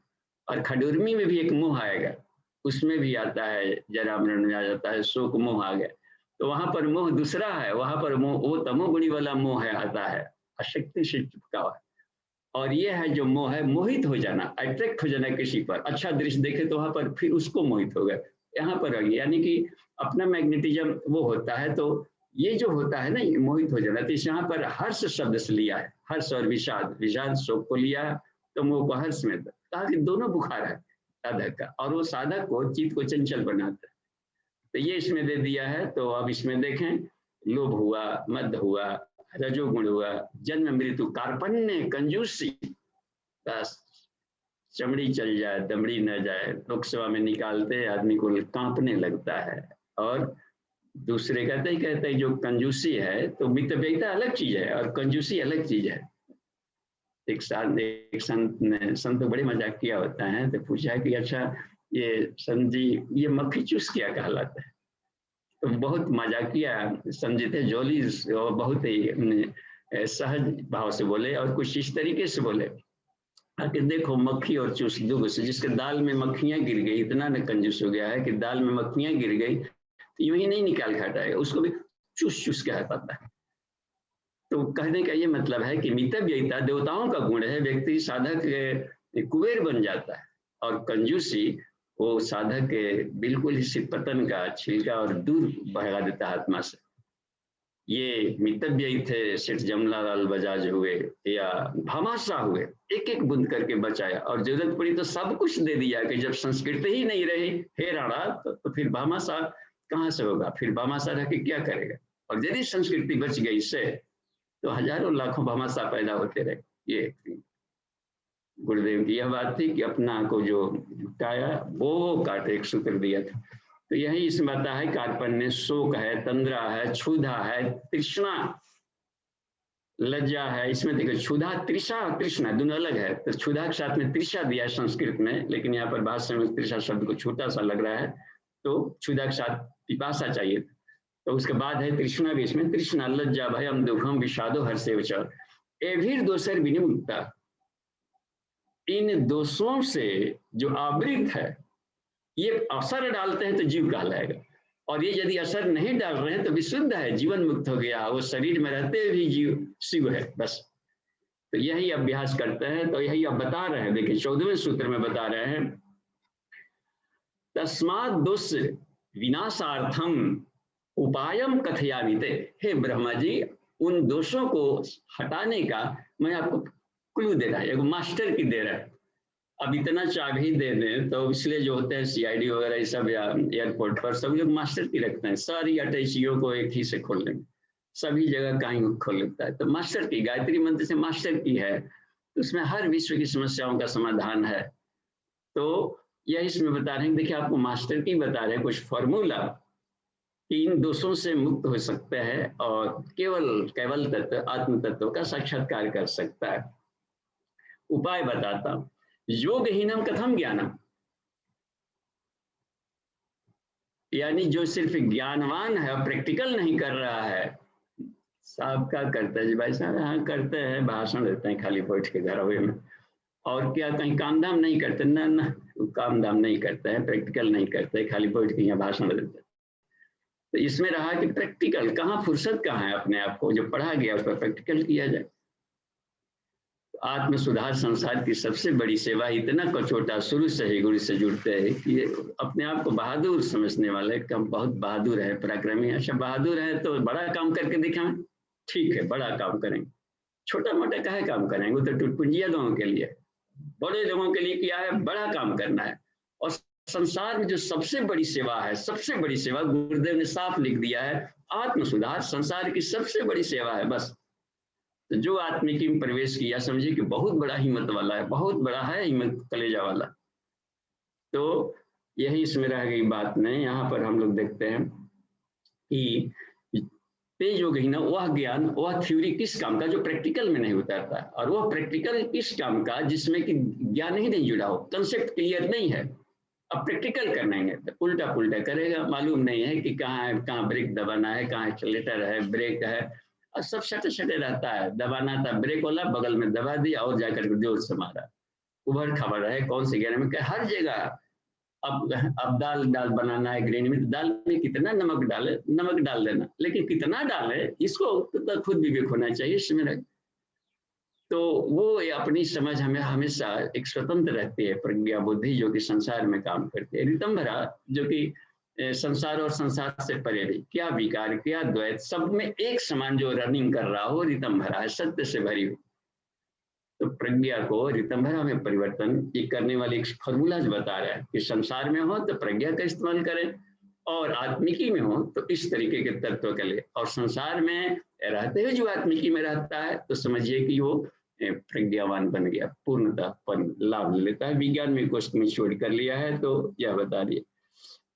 और खडूर्मी में भी एक मोह आएगा, उसमें भी आता है, जरा मरण में आ जाता है, शोक मोह आ गया। तो वहां पर मोह दूसरा है, वहां पर मोह वो तमोगुणी वाला मोह है, आता है अशक्ति से चिपका हुआ। और ये है जो मोह है, मोहित हो जाना, अट्रैक्ट हो जाना किसी पर, अच्छा दृश्य देखे तो वहां पर फिर उसको मोहित हो गए, यहाँ पर आ गया, यानी कि अपना मैग्नेटिज्म वो होता है। तो ये जो होता है ना मोहित हो जाना, तो इस यहाँ पर हर्ष शब्द से लिया है, हर्ष और विषाद, विषाद शोक को लिया है, तो मोह को हर्ष में कहा कि दोनों बुखार है साधक का, और वो साधक को चित्त को चंचल बनाता है। तो ये इसमें दे दिया है। तो अब इसमें देखें, लोभ हुआ, मद हुआ, रजोगुण हुआ, जन्म मृत्यु कार्पण्य कंजूसी, बस चमड़ी चल जाए दमड़ी न जाए, लोकसभा में निकालते आदमी को कांपने लगता है। और दूसरे कहते जो कंजूसी है, तो मितव्ययिता अलग चीज है और कंजूसी अलग चीज है। एक संत बड़े मजाक किया होता है, तो पूछा कि अच्छा ये संत जी ये मक्खी चूस क्या कहलाता है? तो बहुत मजाकिया समझते जोली बहुत ही सहज भाव से बोले और कुछ इस तरीके से बोले कि देखो मक्खी और चूस दुग से, जिसके दाल में मक्खियां गिर गई, इतना न कंजूस हो गया है कि दाल में मक्खियां गिर गई तो यूं ही नहीं निकाल खाता है, उसको भी चूस चूस के खाता है। तो कहने का ये मतलब है कि मितव्ययिता देवताओं का गुण है, व्यक्ति साधक कुबेर बन जाता है और कंजूसी वो साधक के बिल्कुल ही सिर पतन का छिलका और दूर भगा देता है आत्मा से। ये मितव्ययी थे सेठ जमनालाल बजाज हुए या भामाशाह हुए, एक एक बूंद करके बचाया और जरूरत पड़ी तो सब कुछ दे दिया कि जब संस्कृति ही नहीं रही हे राणा तो फिर भामाशाह कहाँ से होगा, फिर भामाशाह रह के क्या करेगा। और यदि संस्कृति बच गई इससे तो हजारों लाखों भामाशाह पैदा होते रहे। ये गुरुदेव की यह बात थी कि अपना को जो जुटाया वो काटे, एक सूत्र दिया था। तो यही इसमें आता है कार्पण्य, शोक है, तंद्रा है, क्षुधा है, तृष्णा, लज्जा है। इसमें देखो क्षुधा, तृषा और तृष्णा दोनों अलग है। तो क्षुधा के साथ में तृषा दिया है संस्कृत में, लेकिन यहाँ पर भाषा में तृषा शब्द को छोटा सा लग रहा है, तो क्षुधा के साथ पिपासा चाहिए। तो उसके बाद है तृष्णा भी, इसमें तृष्णा, लज्जा, भयम, दुखम, विषादो, हर्षेवच, एभिर दोषर विनिमुक्ता। इन दोषों से जो आवृत है, ये असर डालते हैं तो जीव कहलाएगा, और ये यदि असर नहीं डाल रहे हैं तो विशुद्ध है, जीवन मुक्त हो गया, वो शरीर में रहते भी जीव शिव है बस। तो यही अभ्यास करते हैं। तो यही अब बता रहे हैं, देखिए 14वें सूत्र में बता रहे हैं, तस्मात् दोष विनाशार्थम उपायम कथयामिते। हे ब्रह्मा जी, उन दोषों को हटाने का मैं आपको क्लू दे रहा है, एक मास्टर की दे रहा है। अब इतना चाबी दे दें तो इसलिए जो होते हैं सीआईडी वगैरह ये सब या एयरपोर्ट पर सब लोग मास्टर की रखते हैं, सारी अटैचियों को एक ही से खोल लेंगे, सभी जगह कहीं खोल लेता है। तो मास्टर की, गायत्री मंत्र से मास्टर की है, तो उसमें हर विश्व की समस्याओं का समाधान है। तो यह इसमें बता रहे हैं, देखिए आपको मास्टर की बता रहे हैं कुछ फॉर्मूला कि इन दोषों से मुक्त हो सकते हैं और केवल तत्व आत्म तत्व का साक्षात्कार कर सकता है। उपाय बताता हूं, योगहीनम कथम ज्ञानम, यानी जो सिर्फ ज्ञानवान है, प्रैक्टिकल नहीं कर रहा है। साहब क्या करते हैं जी, भाई साहब हाँ करते हैं, भाषण देते हैं खाली बैठ के घर में, और क्या कहीं काम धाम नहीं करते, ना काम धाम नहीं करते हैं, प्रैक्टिकल नहीं करते, खाली बैठ के यहाँ भाषण देते हैं। तो इसमें रहा कि प्रैक्टिकल कहाँ, फुर्सत कहाँ है अपने आप को जो पढ़ा गया उस पर प्रैक्टिकल किया जाए। आत्म सुधार संसार की सबसे बड़ी सेवा, इतना कचोटा शुरू से ही गुरु से जुड़ते हैं कि अपने आप को बहादुर समझने वाले, कम बहुत बहादुर है, पराक्रमी। अच्छा बहादुर है तो बड़ा काम करके दिखाएं, ठीक है बड़ा काम करेंगे, छोटा मोटा काहे काम करेंगे, वो तो टुटपुंजिया लोगों के लिए, बड़े लोगों के लिए क्या है, बड़ा काम करना है। और संसार में जो सबसे बड़ी सेवा है, सबसे बड़ी सेवा गुरुदेव ने साफ लिख दिया है, आत्म सुधार संसार की सबसे बड़ी सेवा है बस। तो जो आत्मिकी में प्रवेश किया समझिए कि बहुत बड़ा हिम्मत वाला है, बहुत बड़ा है हिम्मत कलेजा वाला। तो यही इसमें रह गई बात नहीं। यहाँ पर हम लोग देखते हैं कि तेज योगहीन वह ज्ञान, वह थ्योरी किस काम का जो प्रैक्टिकल में नहीं उतरता, और वह प्रैक्टिकल किस काम का जिसमें कि ज्ञान ही नहीं जुड़ा हो, कंसेप्ट क्लियर नहीं है। अब प्रैक्टिकल करना है तो उल्टा पुल्टा करेगा, मालूम नहीं है कि कहाँ ब्रेक दबाना है, कहाँ एक्सीलरेटर है, ब्रेक है, और सब सटे सटे रहता है। दबाना था ब्रेक वाला, बगल में दबा दिया और जाकर के जोर से मारा, उभर खबर है कौन से गियर में क्या, हर जगह। अब दाल बनाना है ग्रेन में, दाल में कितना नमक डाले, नमक डाल देना, लेकिन कितना डाले इसको तो खुद विवेक होना चाहिए इसमें। तो वो अपनी समझ हमें हमेशा एक स्वतंत्र रहती है, प्रज्ञा बुद्धि जो कि संसार में काम करती है। ऋतंभरा जो कि संसार और संसार से परे भी, क्या विकार क्या द्वैत, सब में एक समान जो रनिंग कर रहा हो, ऋतंभरा है, सत्य से भरी हुई। तो प्रज्ञा को ऋतंभरा में परिवर्तन ये करने वाली एक फॉर्मूला बता रहा है कि संसार में हो तो प्रज्ञा का इस्तेमाल करें, और आत्मिकी में हो तो इस तरीके के तत्व के लिए, और संसार में रहते हुए जो आत्मिकी में रहता है तो समझिए कि वो प्रज्ञावान बन गया, पूर्णतः लाभ लेता है। विज्ञान में कोष्ठ में छोड़ कर लिया है, तो यह बता दिए।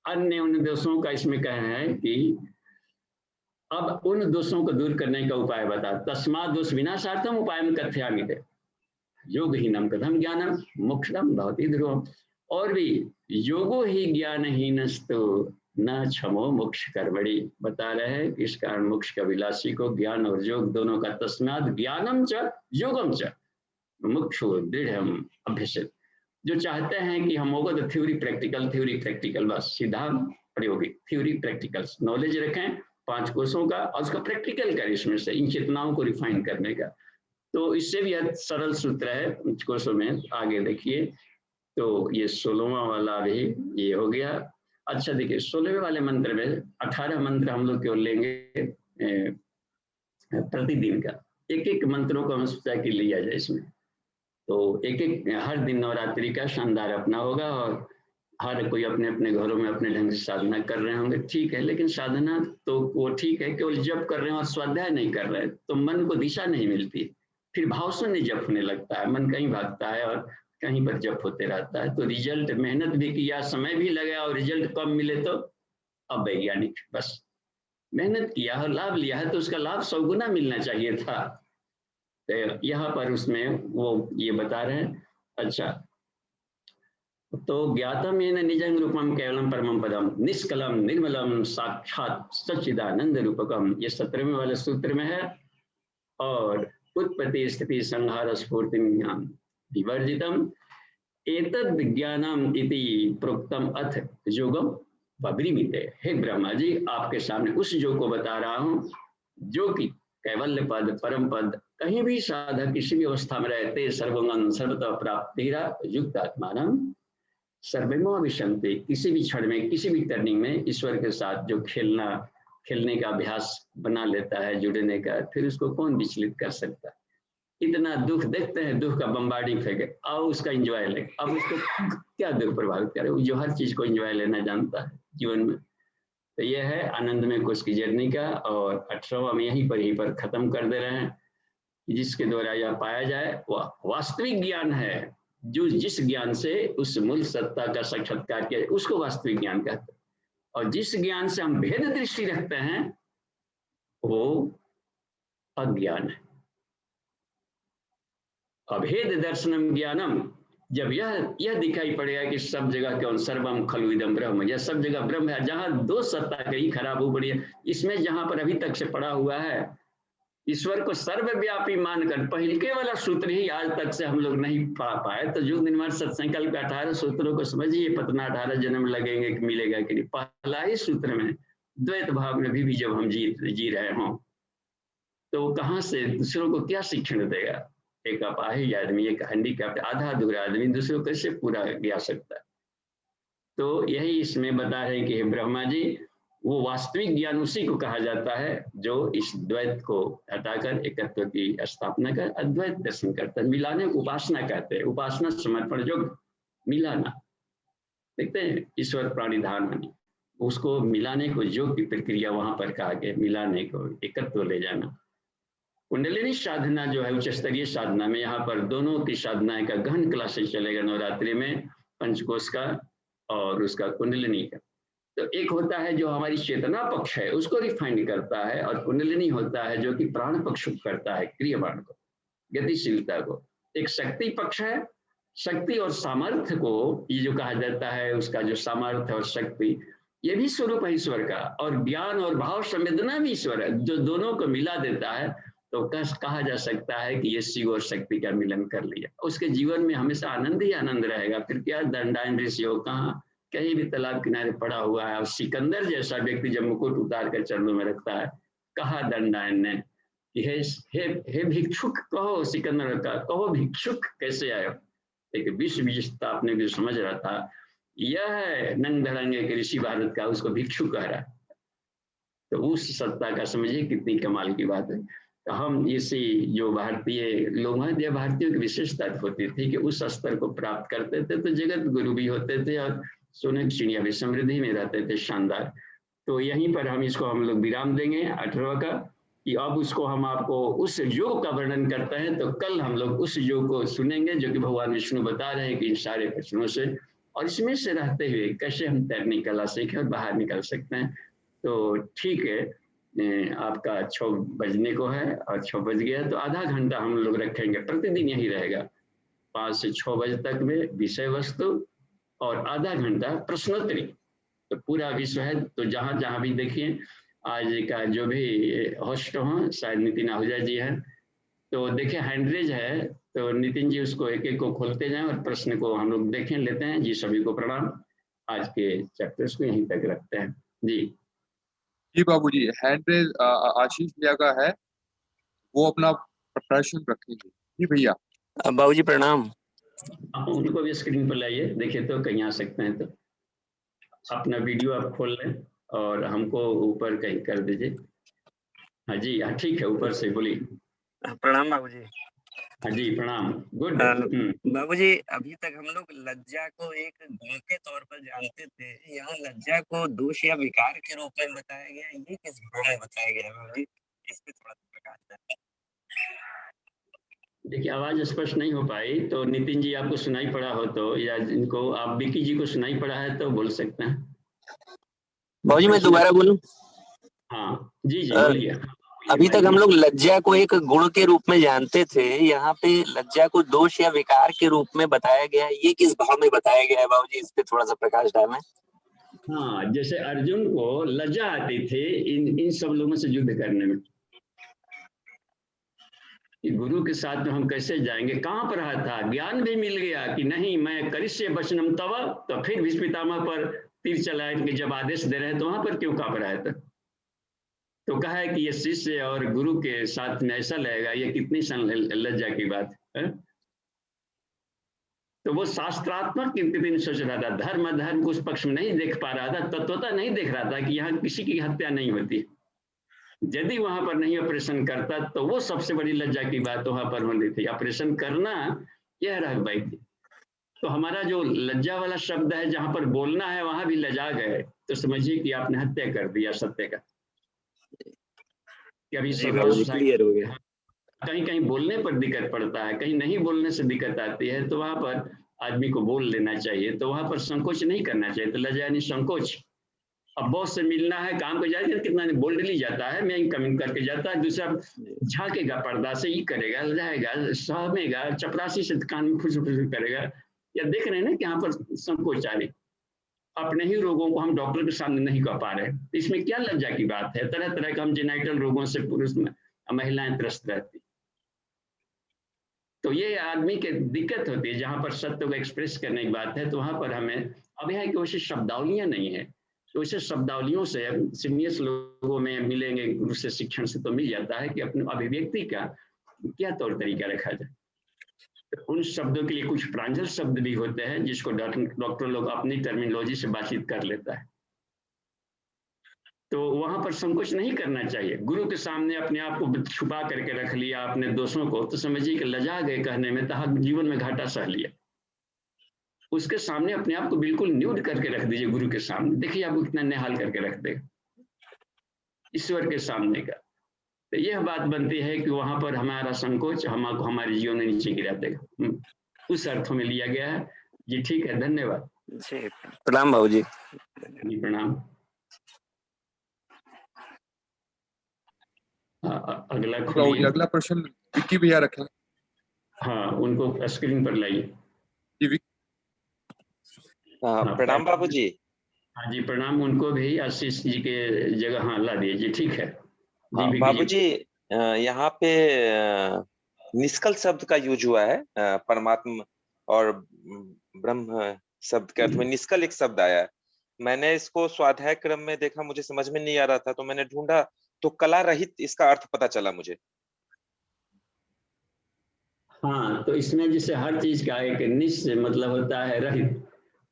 अन्य उन दोषों का इसमें कहना है कि अब उन दोषों को दूर करने का उपाय बता, तस्मात् दोष विनाशार्थम उपायम कथयामिते योगहीनम कथम ज्ञानम मोक्षम भवति ध्रुवम। और भी योगो ही ज्ञानहीनस्तु न क्षमो मोक्ष कर्मणि, बता रहे हैं कि इस कारण मोक्ष का विलासी को ज्ञान और योग दोनों का, तस्मात् ज्ञानम च योगम च मुक्षु दृढ़ अभ्यसित। जो चाहते हैं कि हम होगा तो थ्योरी प्रैक्टिकल बस सीधा प्रायोगिक, थ्योरी प्रैक्टिकल्स नॉलेज रखें 5 कोषों का और उसका प्रैक्टिकल करें, इसमें से इन चेतनाओं को रिफाइन करने का। तो इससे भी सरल सूत्र है 5 कोषों में, आगे देखिए। तो ये 16वां वाला भी ये हो गया। अच्छा देखिए 16वें वाले मंत्र में 18 मंत्र हम लोग क्यों लेंगे प्रतिदिन का, एक एक मंत्रों को हम सोचा कि लिया जाए इसमें। तो एक एक हर दिन नवरात्रि का शानदार अपना होगा और हर कोई अपने अपने घरों में अपने ढंग से साधना कर रहे होंगे, ठीक है। लेकिन साधना तो वो ठीक है, केवल जप कर रहे हैं और स्वाध्याय नहीं कर रहे तो मन को दिशा नहीं मिलती, फिर भाव शून्य जप होने लगता है, मन कहीं भागता है और कहीं पर जप होते रहता है। तो रिजल्ट, मेहनत भी किया, समय भी लगा और रिजल्ट कम मिले तो अवैज्ञानिक, बस मेहनत किया और लाभ लिया है तो उसका लाभ 100 गुना मिलना चाहिए था। तो यहाँ पर उसमें वो ये बता रहे हैं। अच्छा तो ज्ञातम येन निजं रूपम केवलम परमं पदम निष्कलम निर्मलम साक्षात सच्चिदानंद रूपकम, ये 17वें वाले सूत्र में है। और उत्पत्ति स्थिति संहार स्फूर्ति विवर्जितम एतद विज्ञानम इति प्रोक्तम अथ योगम वब्रीमिते। हे ब्रह्मा जी, आपके सामने उस योग को बता रहा हूँ जो कि कैवल्य पद, परम पद, कहीं भी साधक किसी भी अवस्था में रहते सर्वंगम सर्वतः प्राप्ति युक्त आत्मान सर्वमो विशंति, किसी भी क्षण में किसी भी टर्निंग में ईश्वर के साथ जो खेलने का अभ्यास बना लेता है, जुड़ने का, फिर उसको कौन विचलित कर सकता है। इतना दुख देखते हैं, दुख का बम्बार्डिंग फेंके, आओ उसका एंजॉय ले, अब उसको क्या दुख प्रभावित करे, जो हर चीज को एंजॉय लेना जानता है जीवन में। तो यह है आनंदमय कोश की जर्नी का। और 18वां में यहीं पर खत्म कर दे रहे हैं, जिसके द्वारा यह पाया जाए वह वास्तविक ज्ञान है। जो जिस ज्ञान से उस मूल सत्ता का साक्षात्कार किया उसको वास्तविक ज्ञान कहते हैं। और जिस ज्ञान से हम भेद दृष्टि रखते हैं वो अज्ञान है। अभेद दर्शनम ज्ञानम, जब यह दिखाई पड़ेगा कि सब जगह कौन सर्वम खलु इदम ब्रह्म, यह सब जगह ब्रह्म है, जहां दो सत्ता कहीं खराब हो पड़ी है, इसमें जहां पर अभी तक से पड़ा हुआ है ईश्वर को सर्वव्यापी मानकर, पहले वाला सूत्र ही आज तक से हम लोग नहीं पा पाए। तो युग निर्माण सत्संकल्प के 18 सूत्रों को समझिए, पतना 18 जन्म लगेंगे कि मिलेगा कि नहीं। पहला ही सूत्र में द्वैत भाव में भी जब हम जी रहे हों तो कहाँ से दूसरों को क्या शिक्षण देगा। एक अपाहिज आदमी, एक हैंडीकैप्ट, आधा अधूरा आदमी दूसरों को कैसे पूरा ज्ञा सकता है। तो यही इसमें बता रहे हैं कि ब्रह्मा जी, वो वास्तविक ज्ञान उसी को कहा जाता है जो इस द्वैत को हटाकर एकत्व की स्थापना कर अद्वैत दर्शन करता है। मिलाने को उपासना कहते हैं, उपासना समर्पण जो मिलाना, देखते हैं ईश्वर प्राणी धारण, उसको मिलाने को योग की प्रक्रिया वहां पर कहा गया, मिलाने को एकत्व ले जाना। कुंडलिनी साधना जो है उच्च स्तरीय साधना में, यहाँ पर दोनों की साधनाएं का गहन क्लासेस चलेगा नवरात्रि में, पंचकोश का और उसका कुंडलिनी का। तो एक होता है जो हमारी चेतना पक्ष है उसको रिफाइन करता है, और कुंडलिनी होता है जो कि प्राण पक्ष करता है, क्रियमाण को, गतिशीलता को। एक शक्ति पक्ष है, शक्ति और सामर्थ्य को ये जो कहा जाता है, उसका जो सामर्थ्य और शक्ति, ये भी स्वरूप है ईश्वर का, और ज्ञान और भाव संवेदना भी ईश्वर है, जो दोनों को मिला देता है। तो कहा जा सकता है कि ये शिव और शक्ति का मिलन कर लिया, उसके जीवन में हमेशा आनंद ही आनंद रहेगा। फिर क्या दंडायन ऋषि हो, कहाँ कहीं भी तालाब किनारे पड़ा हुआ है, और सिकंदर जैसा व्यक्ति जब मुकुट उतार कर चरणों में रखता है, कहा दंडायन ने कि हे भिक्षुक, कहो सिकंदर का, कहो भिक्षुक कैसे आयो। एक विश्व विजेता अपने को समझ रहा था, यह है नंग धड़ंगे के ऋषि भारत का, उसको भिक्षुक कह रहा है। तो उस सत्ता का समझिए कितनी कमाल की बात है। तो हम इसी जो भारतीय लोग हैं, यह भारतीयों की विशेषता होती थी कि उस स्तर को प्राप्त करते थे तो जगत गुरु भी होते थे और सोने की चिड़िया भी समृद्धि में रहते थे, शानदार। तो यहीं पर हम लोग विराम देंगे 18वां का, कि अब उसको हम आपको उस योग का वर्णन करते हैं। तो कल हम लोग उस योग को सुनेंगे जो कि भगवान विष्णु बता रहे हैं कि इन सारे प्रश्नों से और इसमें से रहते हुए कैसे हम तैरने कला सीखें और बाहर निकल सकते हैं। तो ठीक है, आपका 6 बजने को है और 6 बज गया, तो आधा घंटा हम लोग रखेंगे, प्रतिदिन यही रहेगा 5 से 6 बजे तक में विषय वस्तु, और आधा घंटा प्रश्नोत्तरी। तो पूरा विश्व है। तो जहाँ जहाँ भी देखिए आज का जो भी होस्ट हो, शायद नितिन आहूजा जी है, तो देखिए हैंडरेज है, तो नितिन जी उसको एक एक को खोलते जाएं और प्रश्न को हम लोग देखें लेते हैं। जी सभी को प्रणाम। आज के चैप्टर्स को यहीं तक रखते हैं। जी जी बाबूजी, हैंड रेज आशीष भैया का है, वो अपना प्रश्न रखेंगे। जी भैया। बाबूजी प्रणाम। आप उनको भी स्क्रीन पर लाइए, देखिए तो कहीं आ सकते हैं तो अपना वीडियो आप खोल लें और हमको ऊपर कहीं कर दीजिए। हाँ जी, हाँ ठीक है, ऊपर से बोलिए। प्रणाम बाबूजी। हाँ जी प्रणाम। गुड। बाबूजी, अभी तक हम लोग लज्जा को एक गुण के तौर पर जानते थे, यहाँ लज्जा को दोष या विकार के रूप में बताया गया, ये किस भाव में बताया गया बाबूजी? इस पे थोड़ा सा प्रकाश डालें। देखिए आवाज स्पष्ट नहीं हो पाई, तो नितिन जी आपको सुनाई पड़ा हो तो, या जिनको आप विकी जी को सुनाई पड़ा है तो बोल सकते हैं। बाबूजी मैं दोबारा बोलूं? हाँ जी जी बोलिए। अभी तक हम लोग लज्जा को एक गुण के रूप में जानते थे, यहाँ पे लज्जा को दोष या विकार के रूप में बताया गया है, ये किस भाव में बताया गया है बाबूजी? इस पे थोड़ा सा प्रकाश डालें। हाँ, जैसे अर्जुन को लज्जा आती थी इन सब लोगों से युद्ध करने में, कि गुरु के साथ में हम कैसे जाएंगे। कहाँ पर रहा था, ज्ञान भी मिल गया कि नहीं मैं करिष्य वचनम तव, तो फिर भीष्म पितामह पर तीर चलाए कि जब आदेश दे रहे हैं तो वहां पर क्यों कांप रहा था। तो कहा है कि ये शिष्य और गुरु के साथ में ऐसा लगेगा, ये कितनी लज्जा की बात है। तो वो शास्त्रात्मक स्थिति सोच रहा था, धर्म अधर्म को उस पक्ष में नहीं देख पा रहा था, तत्वता नहीं देख रहा था कि यहाँ किसी की हत्या नहीं होती। यदि वहां पर नहीं ऑपरेशन करता तो वो सबसे बड़ी लज्जा की बात वहां पर होनी थी। ऑपरेशन करना यह रह भाई थी। तो हमारा जो लज्जा वाला शब्द है, जहां पर बोलना है वहां भी लजा गए, तो समझिए कि आपने हत्या कर दिया सत्य का। कि अभी क्लियर हो गया। कहीं कहीं बोलने पर दिक्कत पड़ता है, कहीं नहीं बोलने से दिक्कत आती है, तो वहां पर आदमी को बोल लेना चाहिए, तो वहां पर संकोच नहीं करना चाहिए। तो लज्जा यानी संकोच। अब बॉस से मिलना है, काम को जाएगा, कितना बोल्डली जाता है, मैं कमिंग करके जाता है, दूसरा झांकेगा पर्दा से, ही करेगा, जाएगा, सहमेगा, चपरासी से कान में फुस करेगा। या देख रहे हैं ना कि यहाँ पर संकोच आ रही, अपने ही रोगों को हम डॉक्टर के सामने नहीं कह पा रहे, इसमें क्या लज्जा की बात है। तरह तरह का हम जेनाइटल रोगों से पुरुष महिलाएं त्रस्त रहती। तो ये आदमी के दिक्कत होती है, जहां पर सत्य को एक्सप्रेस करने की बात है, तो वहां पर हमें अब यह कि वैसे शब्दावलियां नहीं है, तो इसे शब्दावलियों से सीनियर्स लोगों में मिलेंगे, गुरु से शिक्षण से तो मिल जाता है कि अपने अभिव्यक्ति का क्या तौर तरीका रखा जाए। तो उन शब्दों के लिए कुछ प्रांजल शब्द भी होते हैं, जिसको डॉक्टर लोग अपनी टर्मिनोलॉजी से बातचीत कर लेता है। तो वहां पर संकोच नहीं करना चाहिए। गुरु के सामने अपने आप को छुपा करके रख लिया, अपने दोषों को, तो समझिए कि लजा गए कहने में, तो जीवन में घाटा सह लिया। उसके सामने अपने आप को बिल्कुल न्यूड करके रख दीजिए गुरु के सामने, देखिए आपको कितना निहाल करके रख देगा ईश्वर के सामने का। तो यह बात बनती है कि वहां पर हमारा संकोच हमको हमारे जीवन में नीचे गिरा देगा, उस अर्थों में लिया गया है। जी ठीक है, धन्यवाद जी। प्रणाम बाबूजी। जी प्रणाम। अगला खोलिए। अगला प्रश्न विक्की भैया रखें। हाँ, उनको स्क्रीन पर लाइए। प्रणाम बाबूजी। हाँ जी प्रणाम, उनको भी आशीष जी के जगह हाँ ला दिए जी, ठीक है। हाँ बाबूजी, यहाँ पे निष्कल शब्द का यूज हुआ है, परमात्मा और ब्रह्म शब्द के अर्थ में निष्कल एक शब्द आया है। मैंने इसको स्वाध्याय क्रम में देखा, मुझे समझ में नहीं आ रहा था, तो मैंने ढूंढा, तो कला रहित इसका अर्थ पता चला मुझे। हाँ, तो इसमें जैसे हर चीज का एक निश मतलब होता है रहित,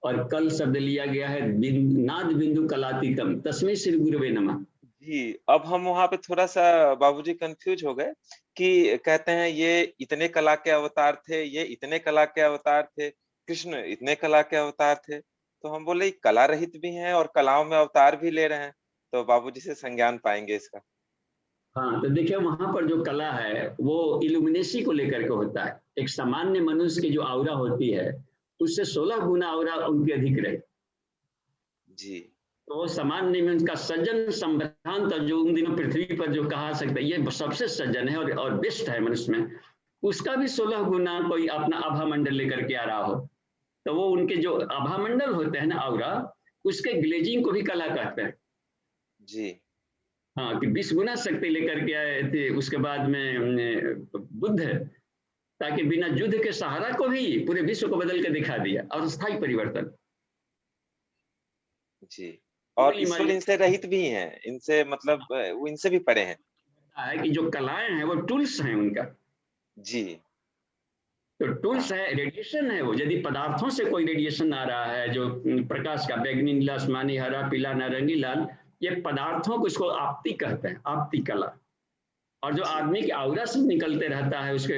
और कल शब्द लिया गया है नाद बिंदु कलातीतम, तस्मै श्री गुरुवे नमः। जी, अब हम वहां पे थोड़ा सा बाबूजी कंफ्यूज हो गए कि कहते हैं ये इतने कला के अवतार थे, ये इतने कला के अवतार थे, कृष्ण इतने कला के अवतार थे। तो हम बोले कला रहित भी हैं और कलाओं में अवतार भी ले रहे हैं, तो बाबूजी से संज्ञान पाएंगे इसका। हाँ, तो देखिए वहां पर जो कला है वो इल्यूमिनेसी को लेकर के होता है। एक सामान्य मनुष्य की जो आउरा होती है उससे 16 गुना आउरा उनकी अधिक रहे जी। तो सामान्य में उनका सज्जन संविधान था, जो उन दिनों पृथ्वी पर जो कहा सकता है ये सबसे सज्जन है और बेस्ट है मनुष्य में, उसका भी 16 गुना कोई अपना आभा मंडल लेकर के आ रहा हो, तो वो उनके जो आभा मंडल होते हैं ना आउरा, उसके ग्लेजिंग को भी कला कहते हैं। जी हाँ, कि 20 गुना शक्ति लेकर के आए थे उसके बाद में बुद्ध, ताकि बिना युद्ध के सहारा को भी पूरे विश्व को बदल के दिखा दिया, और स्थायी परिवर्तन। जी और गोली ईश्वर मार इनसे रहित भी हैं, इनसे मतलब वो इनसे भी परे हैं। है कि जो कलाएं हैं वो टूल्स हैं उनका। जी तो टूल्स हाँ है, रेडिएशन है वो। यदि पदार्थों से कोई रेडिएशन आ रहा है जो प्रकाश का, बैगनी, नीला, आसमानी, हरा, पीला, नारंगी, लाल, ये पदार्थों को, इसको आपती कहते हैं, आपती कला। और जो जी आदमी की आउरा से निकलते रहता है, उसके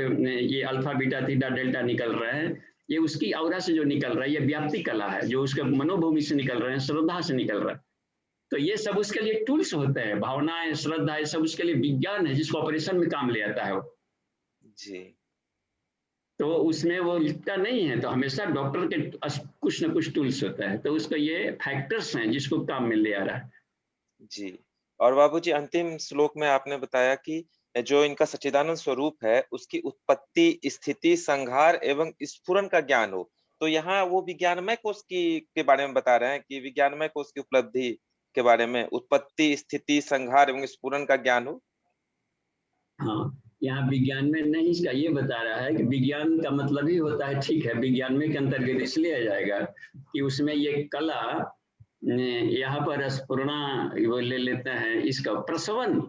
ये अल्फा, बीटा, थीटा, डेल्टा निकल रहे हैं, ये उसकी आउरा से जो निकल रहा है, ये व्याप्ति कला है, जो उसके मनोभूमि से निकल रहे हैं, श्रद्धा से निकल रहा है। तो ये सब उसके लिए टूल्स होते हैं, भावनाएं, श्रद्धा, ये सब उसके लिए विज्ञान है, जिसको ऑपरेशन में काम ले आता है वो। जी तो उसमें वो लिखता नहीं है, तो हमेशा डॉक्टर के कुछ न कुछ टूल्स होता है, तो उसको ये फैक्टर्स हैं जिसको काम में ले आ रहा है। जी और बाबूजी अंतिम श्लोक में आपने बताया कि जो इनका सच्चिदानंद स्वरूप है उसकी उत्पत्ति, स्थिति, संहार एवं स्फुरन का ज्ञान हो। तो यहाँ वो विज्ञानमय कोश की के बारे में बता रहे हैं कि विज्ञानमय कोश की उपलब्धि के बारे में उत्पत्ति, स्थिति, संहार एवं स्फुरन का ज्ञान हो। हाँ, यहाँ विज्ञान में नहीं, इसका ये बता रहा है कि विज्ञान का मतलब ही होता है, ठीक है, विज्ञान में के अंतर्गत इसलिए आ जाएगा कि उसमें ये कला, यहाँ पर स्फुरना वो ले लेते हैं, इसका प्रसवन।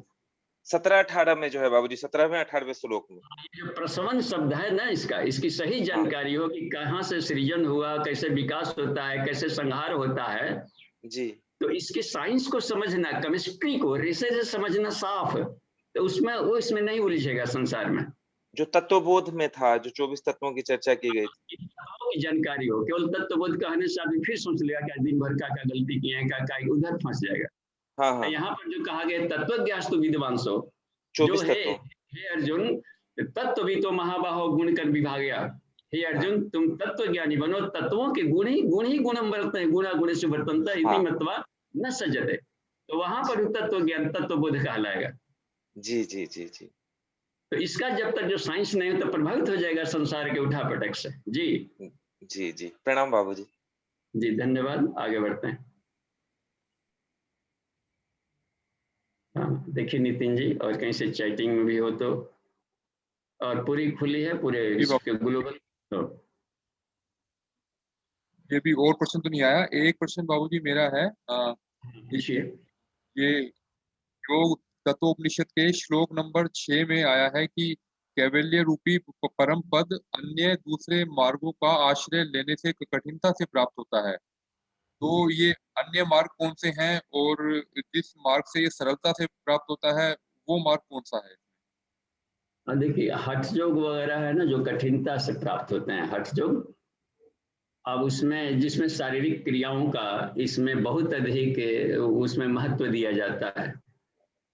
17-18 में जो है बाबूजी, 17वें 18वें श्लोक में ये जो प्रसवन शब्द है ना, इसकी सही जानकारी हो कि कहाँ से सृजन हुआ, कैसे विकास होता है, कैसे संहार होता है। जी तो इसके साइंस को समझना, केमिस्ट्री को रेसे से समझना साफ, तो उसमें वो इसमें नहीं उलझेगा संसार में। जो तत्वबोध में था, जो 24 तत्वों की चर्चा की गई थी। की जानकारी हो, केवल तत्वबोध कहने से आदमी फिर सोच लेगा कि दिन भर क्या गलती किए हैं, क्या उधर फंस जाएगा। हाँ तो हाँ यहाँ पर जो कहा गया तत्वज्ञास्तु विद्वांसो, जो 24 है, तत्वों। हे अर्जुन, तत्व भी तो महाबाहो गुण कर विभागया। हे अर्जुन, तुम तत्व ज्ञानी बनो, तत्वों के गुण ही गुणम वर्तते हैं, गुणा गुण से वर्तनता इति हाँ मत्वा न सजते। तो वहां पर तत्व ज्ञान, तत्वबोध कहलाएगा। जी जी जी जी तो इसका जब तक जो साइंस नहीं हो तो प्रभावित हो जाएगा संसार के उठा पटक से। जी जी जी प्रणाम बाबूजी। जी, धन्यवाद, आगे बढ़ते हैं। हाँ, देखिए नितिन जी, और कहीं से चैटिंग में भी हो तो, और पूरी खुली है पूरे जी बाबू, इसके ग्लोबल। तो ये भी और प्रश्न तो नहीं आया। एक प्रश्न बाबूजी मेरा है, पूछिए। ये योग तत्वोपनिषद के श्लोक नंबर 6 में आया है कि कैवल्य रूपी परम पद अन्य दूसरे मार्गों का आश्रय लेने से कठिनता से प्राप्त होता है। तो ये अन्य मार्ग कौन से हैं और जिस मार्ग से ये सरलता से प्राप्त होता है वो मार्ग कौन सा है? देखिए, हठ योग वगैरह है ना, जो कठिनता से प्राप्त होते हैं, हठ योग। अब उसमें, जिसमें शारीरिक क्रियाओं का इसमें बहुत अधिक उसमें महत्व दिया जाता है,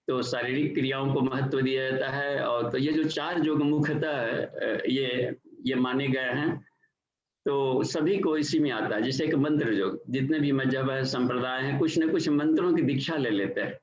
तो शारीरिक क्रियाओं को महत्व दिया जाता है। और तो ये जो 4 योग मुख्यतः ये माने गए हैं, तो सभी को इसी में आता है। जैसे कि मंत्र योग, जितने भी मजहब है, संप्रदाय हैं, कुछ न कुछ मंत्रों की दीक्षा ले लेते हैं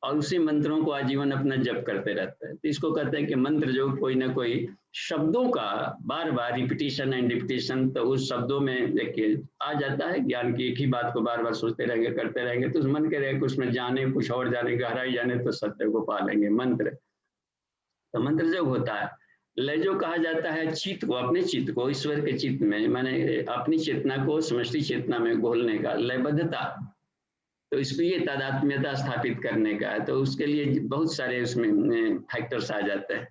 और उसी मंत्रों को आजीवन अपना जप करते रहते हैं। तो इसको कहते हैं कि मंत्र योग। कोई ना कोई शब्दों का बार बार रिपीटिशन एंड रिपीटिशन, तो उस शब्दों में देखिए आ जाता है ज्ञान की, एक ही बात को बार बार सोचते रहेंगे, करते रहेंगे, तो मन करेगा कि उसमें जाने, कुछ और जाने, गहराई जाने, तो सत्य को पा लेंगे। मंत्र, तो मंत्र योग होता है। लय जो कहा जाता है चित्त को, अपने चित्त को ईश्वर के चित्त में, माने अपनी चेतना को समष्टि चेतना में घोलने का, लयबद्धता। तो इसको ये तादात्म्यता स्थापित करने का है, तो उसके लिए बहुत सारे उसमें फैक्टर्स आ जाते हैं।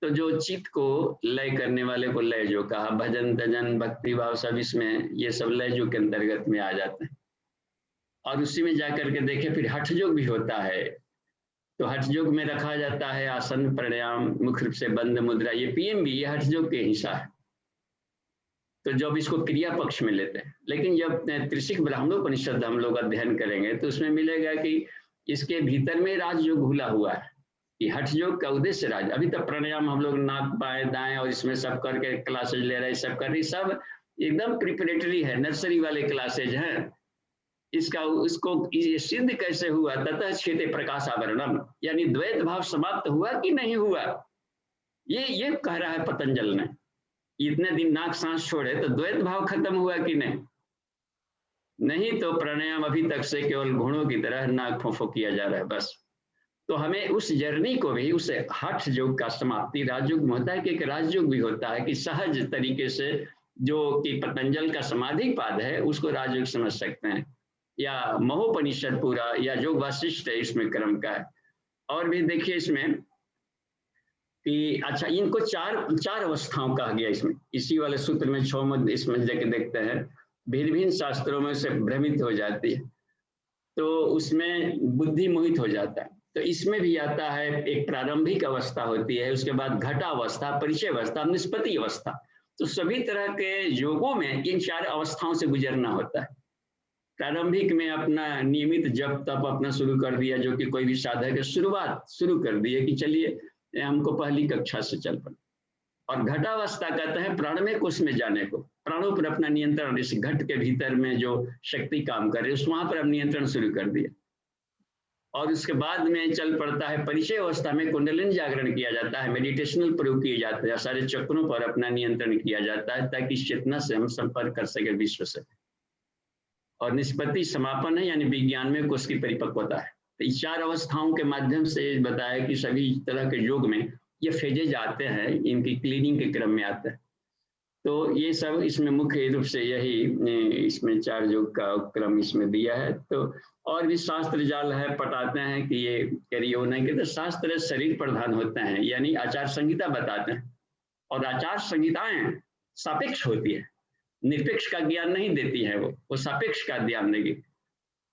तो जो चित्त को लय करने वाले को लय जो कहा, भजन, तजन, भक्ति भाव, सब इसमें ये सब लय जो के अंतर्गत में आ जाते हैं। और उसी में जाकर के देखे फिर हठ योग भी होता है। तो हठ योग में रखा जाता है आसन, प्राणायाम, मुख्य रूप से बंद मुद्रा, ये पीएमबी, ये हठ योग के हिस्सा है। तो जब इसको क्रिया पक्ष में लेते हैं, लेकिन जब त्रिशिक ब्राह्मणोपनिषद हम लोग अध्ययन करेंगे तो उसमें मिलेगा कि इसके भीतर में राजयोग घुला हुआ है, कि हठ योग का उद्देश्य राज। अभी तक प्राणायाम हम लोग नाक बाएं दाएं और इसमें सब करके क्लासेज ले रहे हैं, सब कर रही, सब एकदम प्रिपरेटरी है, नर्सरी वाले क्लासेज हैं। इसका उसको ये सिद्ध कैसे हुआ, ततः छेदे प्रकाश आवरणम, यानी द्वैत भाव समाप्त हुआ कि नहीं हुआ, ये कह रहा है पतंजल ने। इतने दिन नाक सांस छोड़े तो द्वैत भाव खत्म हुआ कि नहीं। नहीं तो प्राणायाम अभी तक से केवल घोड़ों की तरह नाक फो किया जा रहा है बस। तो हमें उस जर्नी को भी, उस हठ योग का समाप्ति राजयोग में होता है कि एक राजयोग भी होता है कि सहज तरीके से जो कि पतंजल का समाधि पाद है उसको राजयोग समझ सकते हैं, या महोपनिषद पूरा, या जो वाशिष्ठ है इसमें क्रम का है। और भी देखिए इसमें कि अच्छा इनको चार अवस्थाओं कहा गया इसमें, इसी वाले सूत्र में 6 मध्य इसमें जाके देखते हैं, भिन्न भिन्न शास्त्रों में से भ्रमित हो जाती है तो उसमें बुद्धि मोहित हो जाता है। तो इसमें भी आता है, एक प्रारंभिक अवस्था होती है, उसके बाद घटा अवस्था, परिचय अवस्था, निष्पत्ति अवस्था। तो सभी तरह के योगों में इन 4 अवस्थाओं से गुजरना होता है। प्रारंभिक में अपना नियमित जप तप अपना शुरू कर दिया, जो कि कोई भी साधक है शुरुआत शुरू कर दिए कि चलिए हमको पहली कक्षा से चल पड़े। और घटावस्था कहते हैं प्राणमय कोश में जाने को, प्राणों पर अपना नियंत्रण, इस घट के भीतर में जो शक्ति काम कर रही है वहां पर अब नियंत्रण शुरू कर दिया। और उसके बाद में चल पड़ता है परिचय अवस्था में, कुंडलिनी जागरण किया जाता है, मेडिटेशनल प्रयोग किए जाते हैं, सारे चक्रों पर अपना नियंत्रण किया जाता है ताकि इस चेतना से हम संपर्क कर सके विश्व से। और निष्पत्ति समापन है, यानी विज्ञान में कोश की परिपक्वता है। तो इस 4 अवस्थाओं के माध्यम से बताया कि सभी तरह के योग में ये फेजेज आते हैं, इनकी क्लीनिंग के क्रम में आते हैं। तो ये सब इसमें मुख्य रूप से यही इसमें 4 योग का क्रम इसमें दिया है। तो और भी शास्त्र जाल है, पटाते हैं कि ये करिए नहीं कहते, शास्त्र शरीर प्रधान होते हैं, यानी आचार संहिता बताते हैं। और आचार संहिताएं सापेक्ष होती है, निरपेक्ष का ज्ञान नहीं देती है, वो सापेक्ष का ज्ञान देगी।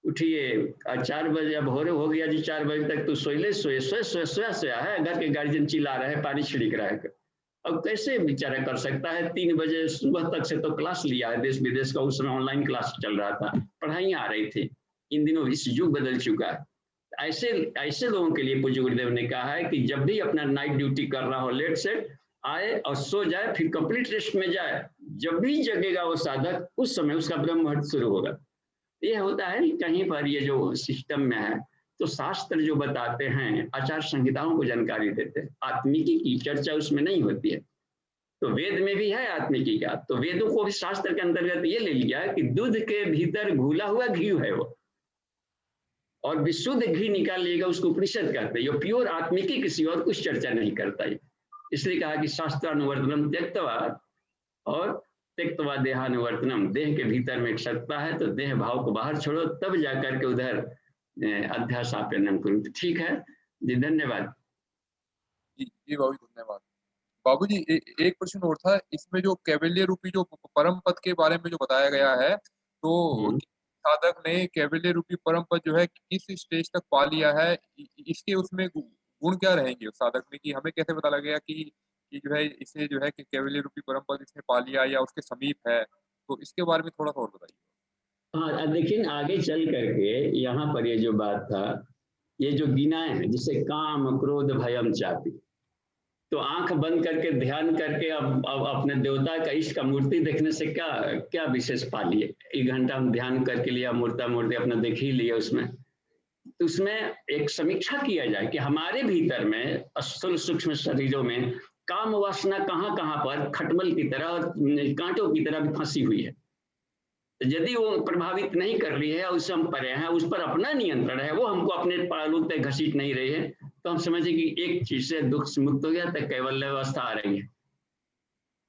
उठिए 4 बजे अब हो गया जी, 4 बजे तक तो सोया है, घर के गार्जियन चिल्ला रहे हैं, पानी छिड़क रहा है। अब कैसे बेचारा कर सकता है? 3 बजे सुबह तक से तो क्लास लिया है, देश विदेश का उस समय ऑनलाइन क्लास चल रहा था, पढ़ाइयाँ आ रही थी। इन दिनों इस युग बदल चुका है। ऐसे लोगों के लिए पूज्य गुरुदेव ने कहा है कि जब भी अपना नाइट ड्यूटी कर रहा हो, लेट से आए और सो जाए, फिर कंप्लीट रेस्ट में जाए। जब भी जगेगा वो साधक, उस समय उसका ब्रह्म मुहूर्त शुरू होगा। ये होता है कहीं पर, ये जो सिस्टम में है, तो शास्त्र जो बताते हैं आचार संहिताओं को जानकारी देते हैं, आत्मिकी की चर्चा उसमें नहीं होती है। तो वेद में भी है आत्मिकी का, तो वेदों को भी शास्त्र के अंतर्गत ये ले लिया कि दूध के भीतर घुला हुआ घी है वो, और विशुद्ध घी निकाल लिएगा उसको उपनिषद कहते हैं। ये प्योर आत्मिकी किसी और कुछ चर्चा नहीं करता है। इसलिए कहा कि शास्त्रानुवर्तनम त्यक्त्वा, और त्यक्त्वा देहानुवर्तनम, देह के भीतर में एक सत्ता है, तो देह भाव को बाहर छोड़ो, तब जाकर के उधर अध्यास आप्यनम करूं। तो ठीक है जी, धन्यवाद जी बाबू, धन्यवाद। बाबूजी एक प्रश्न और था, इसमें जो कैवल्य रूपी जो परम पद के बारे में जो बताया गया है, तो साधक ने कैवल्य रूपी परम पद जो है किस स्टेज तक पा लिया है, इसके उसमें गुण क्या रहेंगे उस साधक में, कि हमें कैसे पता लगेगा कि जो है इसे जो है कि कैवल्य रूपी परम पद इसने पा लिया या उसके समीप है? तो इसके बारे में थोड़ा सा और बताइए। हाँ, लेकिन आगे चल करके यहाँ पर ये जो बात था, ये जो गिनाए हैं, जिसे काम क्रोध भयम चापी, तो आंख बंद करके ध्यान करके अब अपने देवता का इष्ट का मूर्ति देखने से क्या क्या विशेष पा लिए? 1 घंटा हम ध्यान करके लिया, मूर्ति अपना देख ही लिया उसमें। तो उसमें एक समीक्षा किया जाए कि हमारे भीतर में स्थूल सूक्ष्म शरीरों में काम वासना कहाँ कहाँ पर खटमल की तरह और कांटों की तरह भी फंसी हुई है। यदि वो प्रभावित नहीं कर रही है, उससे हम परे हैं, उस पर अपना नियंत्रण है, वो हमको अपने पालू तक घसीट नहीं रही है, तो हम समझे कि एक चीज से दुख से मुक्त हो गया, तक कैवल्य अवस्था आ रही है।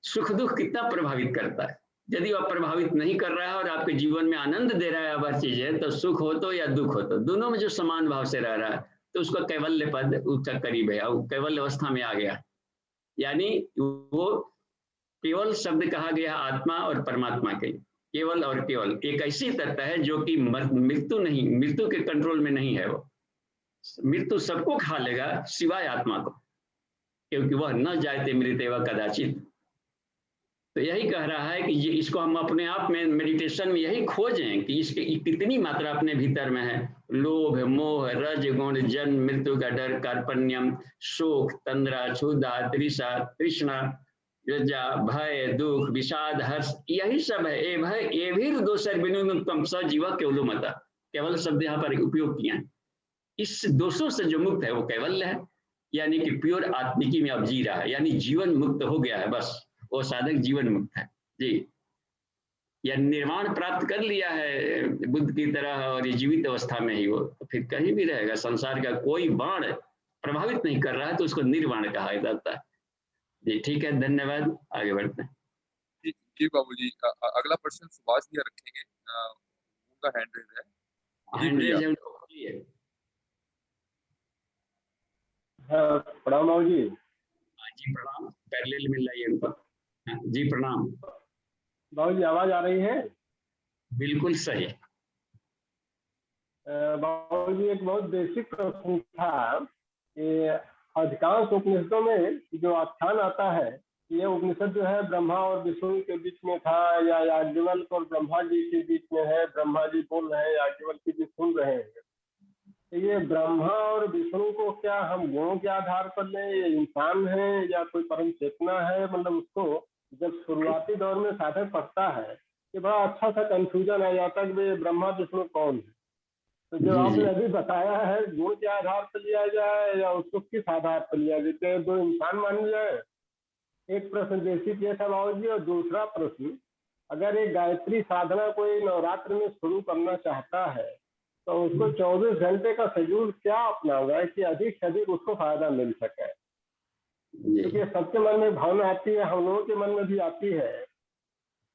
सुख दुख कितना प्रभावित करता है? यदि वह प्रभावित नहीं कर रहा है और आपके जीवन में आनंद दे रहा है वह चीजें, तो सुख हो तो या दुख हो तो दोनों में जो समान भाव से रह रहा है, तो उसका कैवल्य पद उसका करीब है, और कैवल्य अवस्था में आ गया। यानी वो केवल शब्द कहा गया आत्मा और परमात्मा के, केवल और केवल एक ऐसी तत्व है जो कि मृत्यु के कंट्रोल में नहीं है। वो मृत्यु सबको खा लेगा सिवाय आत्मा को, क्योंकि वह न जायते मृत्यु कदाचित। तो यही कह रहा है कि इसको हम अपने आप में मेडिटेशन में यही खोजें कि इसकी कितनी मात्रा अपने भीतर में है। लोभ मोह रज गुण जन्म मृत्यु का डर, कार्पण्यम शोक तंद्रा क्षुधा तृषा तृष्णा लज्जा भय दुख विषाद हर्ष, यही सब है। ए भय ए भी दोषर विनुतम सजीव केवल मता, केवल शब्द यहाँ पर उपयोग किया है। इस दोषों से जो मुक्त है वो कैवल्य है, यानी कि प्योर आत्मिकी में अब जी रहा है, यानी जीवन मुक्त हो गया है, बस वो साधक जीवन मुक्त है जी। या निर्वाण प्राप्त कर लिया है बुद्ध की तरह और जीवित अवस्था में ही वो, तो फिर कहीं भी रहेगा। संसार का कोई बाण प्रभावित नहीं कर रहा है तो उसको निर्वाण कहा जाता है। जी ठीक है, धन्यवाद, आगे बढ़ते हैं। जी बाबूजी, अगला प्रश्न सुभाष जी रखेंगे, उनका हैंड रेज है। हैंड रेज है, उनको खोलिए। हाँ, प्रणाम बाबू जी। जी प्रणाम, पैरेलल मिल रही है उनको। जी प्रणाम बाबू जी, आवाज आ रही है? बिल्कुल सही। बाबू जी, एक बहुत बेसिक प्रश्न था कि अधिकांश उपनिषदों में जो आख्यान आता है, ये उपनिषद जो है ब्रह्मा और विष्णु के बीच में था या याज्ञवल्क्य और ब्रह्मा जी के बीच में है, ब्रह्मा जी बोल रहे हैं, याज्ञवल्क्य जी सुन रहे हैं। तो ये ब्रह्मा और विष्णु को क्या हम गुणों के आधार पर लें, ये इंसान है या कोई परम चेतना है? मतलब उसको जब शुरुआती दौर में साधक पढ़ता है कि बड़ा अच्छा सा कंफ्यूजन आ जाता है कि ब्रह्मा विष्णु कौन है। तो जो आपने अभी बताया है, गुण के आधार पर लिया जाए या उसको किस आधार पर लिया जाए, दो इंसान मान जाए? एक प्रश्न बेसिक ये था बाबू जी। और दूसरा प्रश्न, अगर एक गायत्री साधना कोई नवरात्र में शुरू करना चाहता है तो उसको 24 घंटे का शेड्यूल क्या अपनाना है कि अधिक से अधिक उसको फायदा मिल सके? क्योंकि सबके मन में भावना आती है, हम लोगों के मन में भी आती है,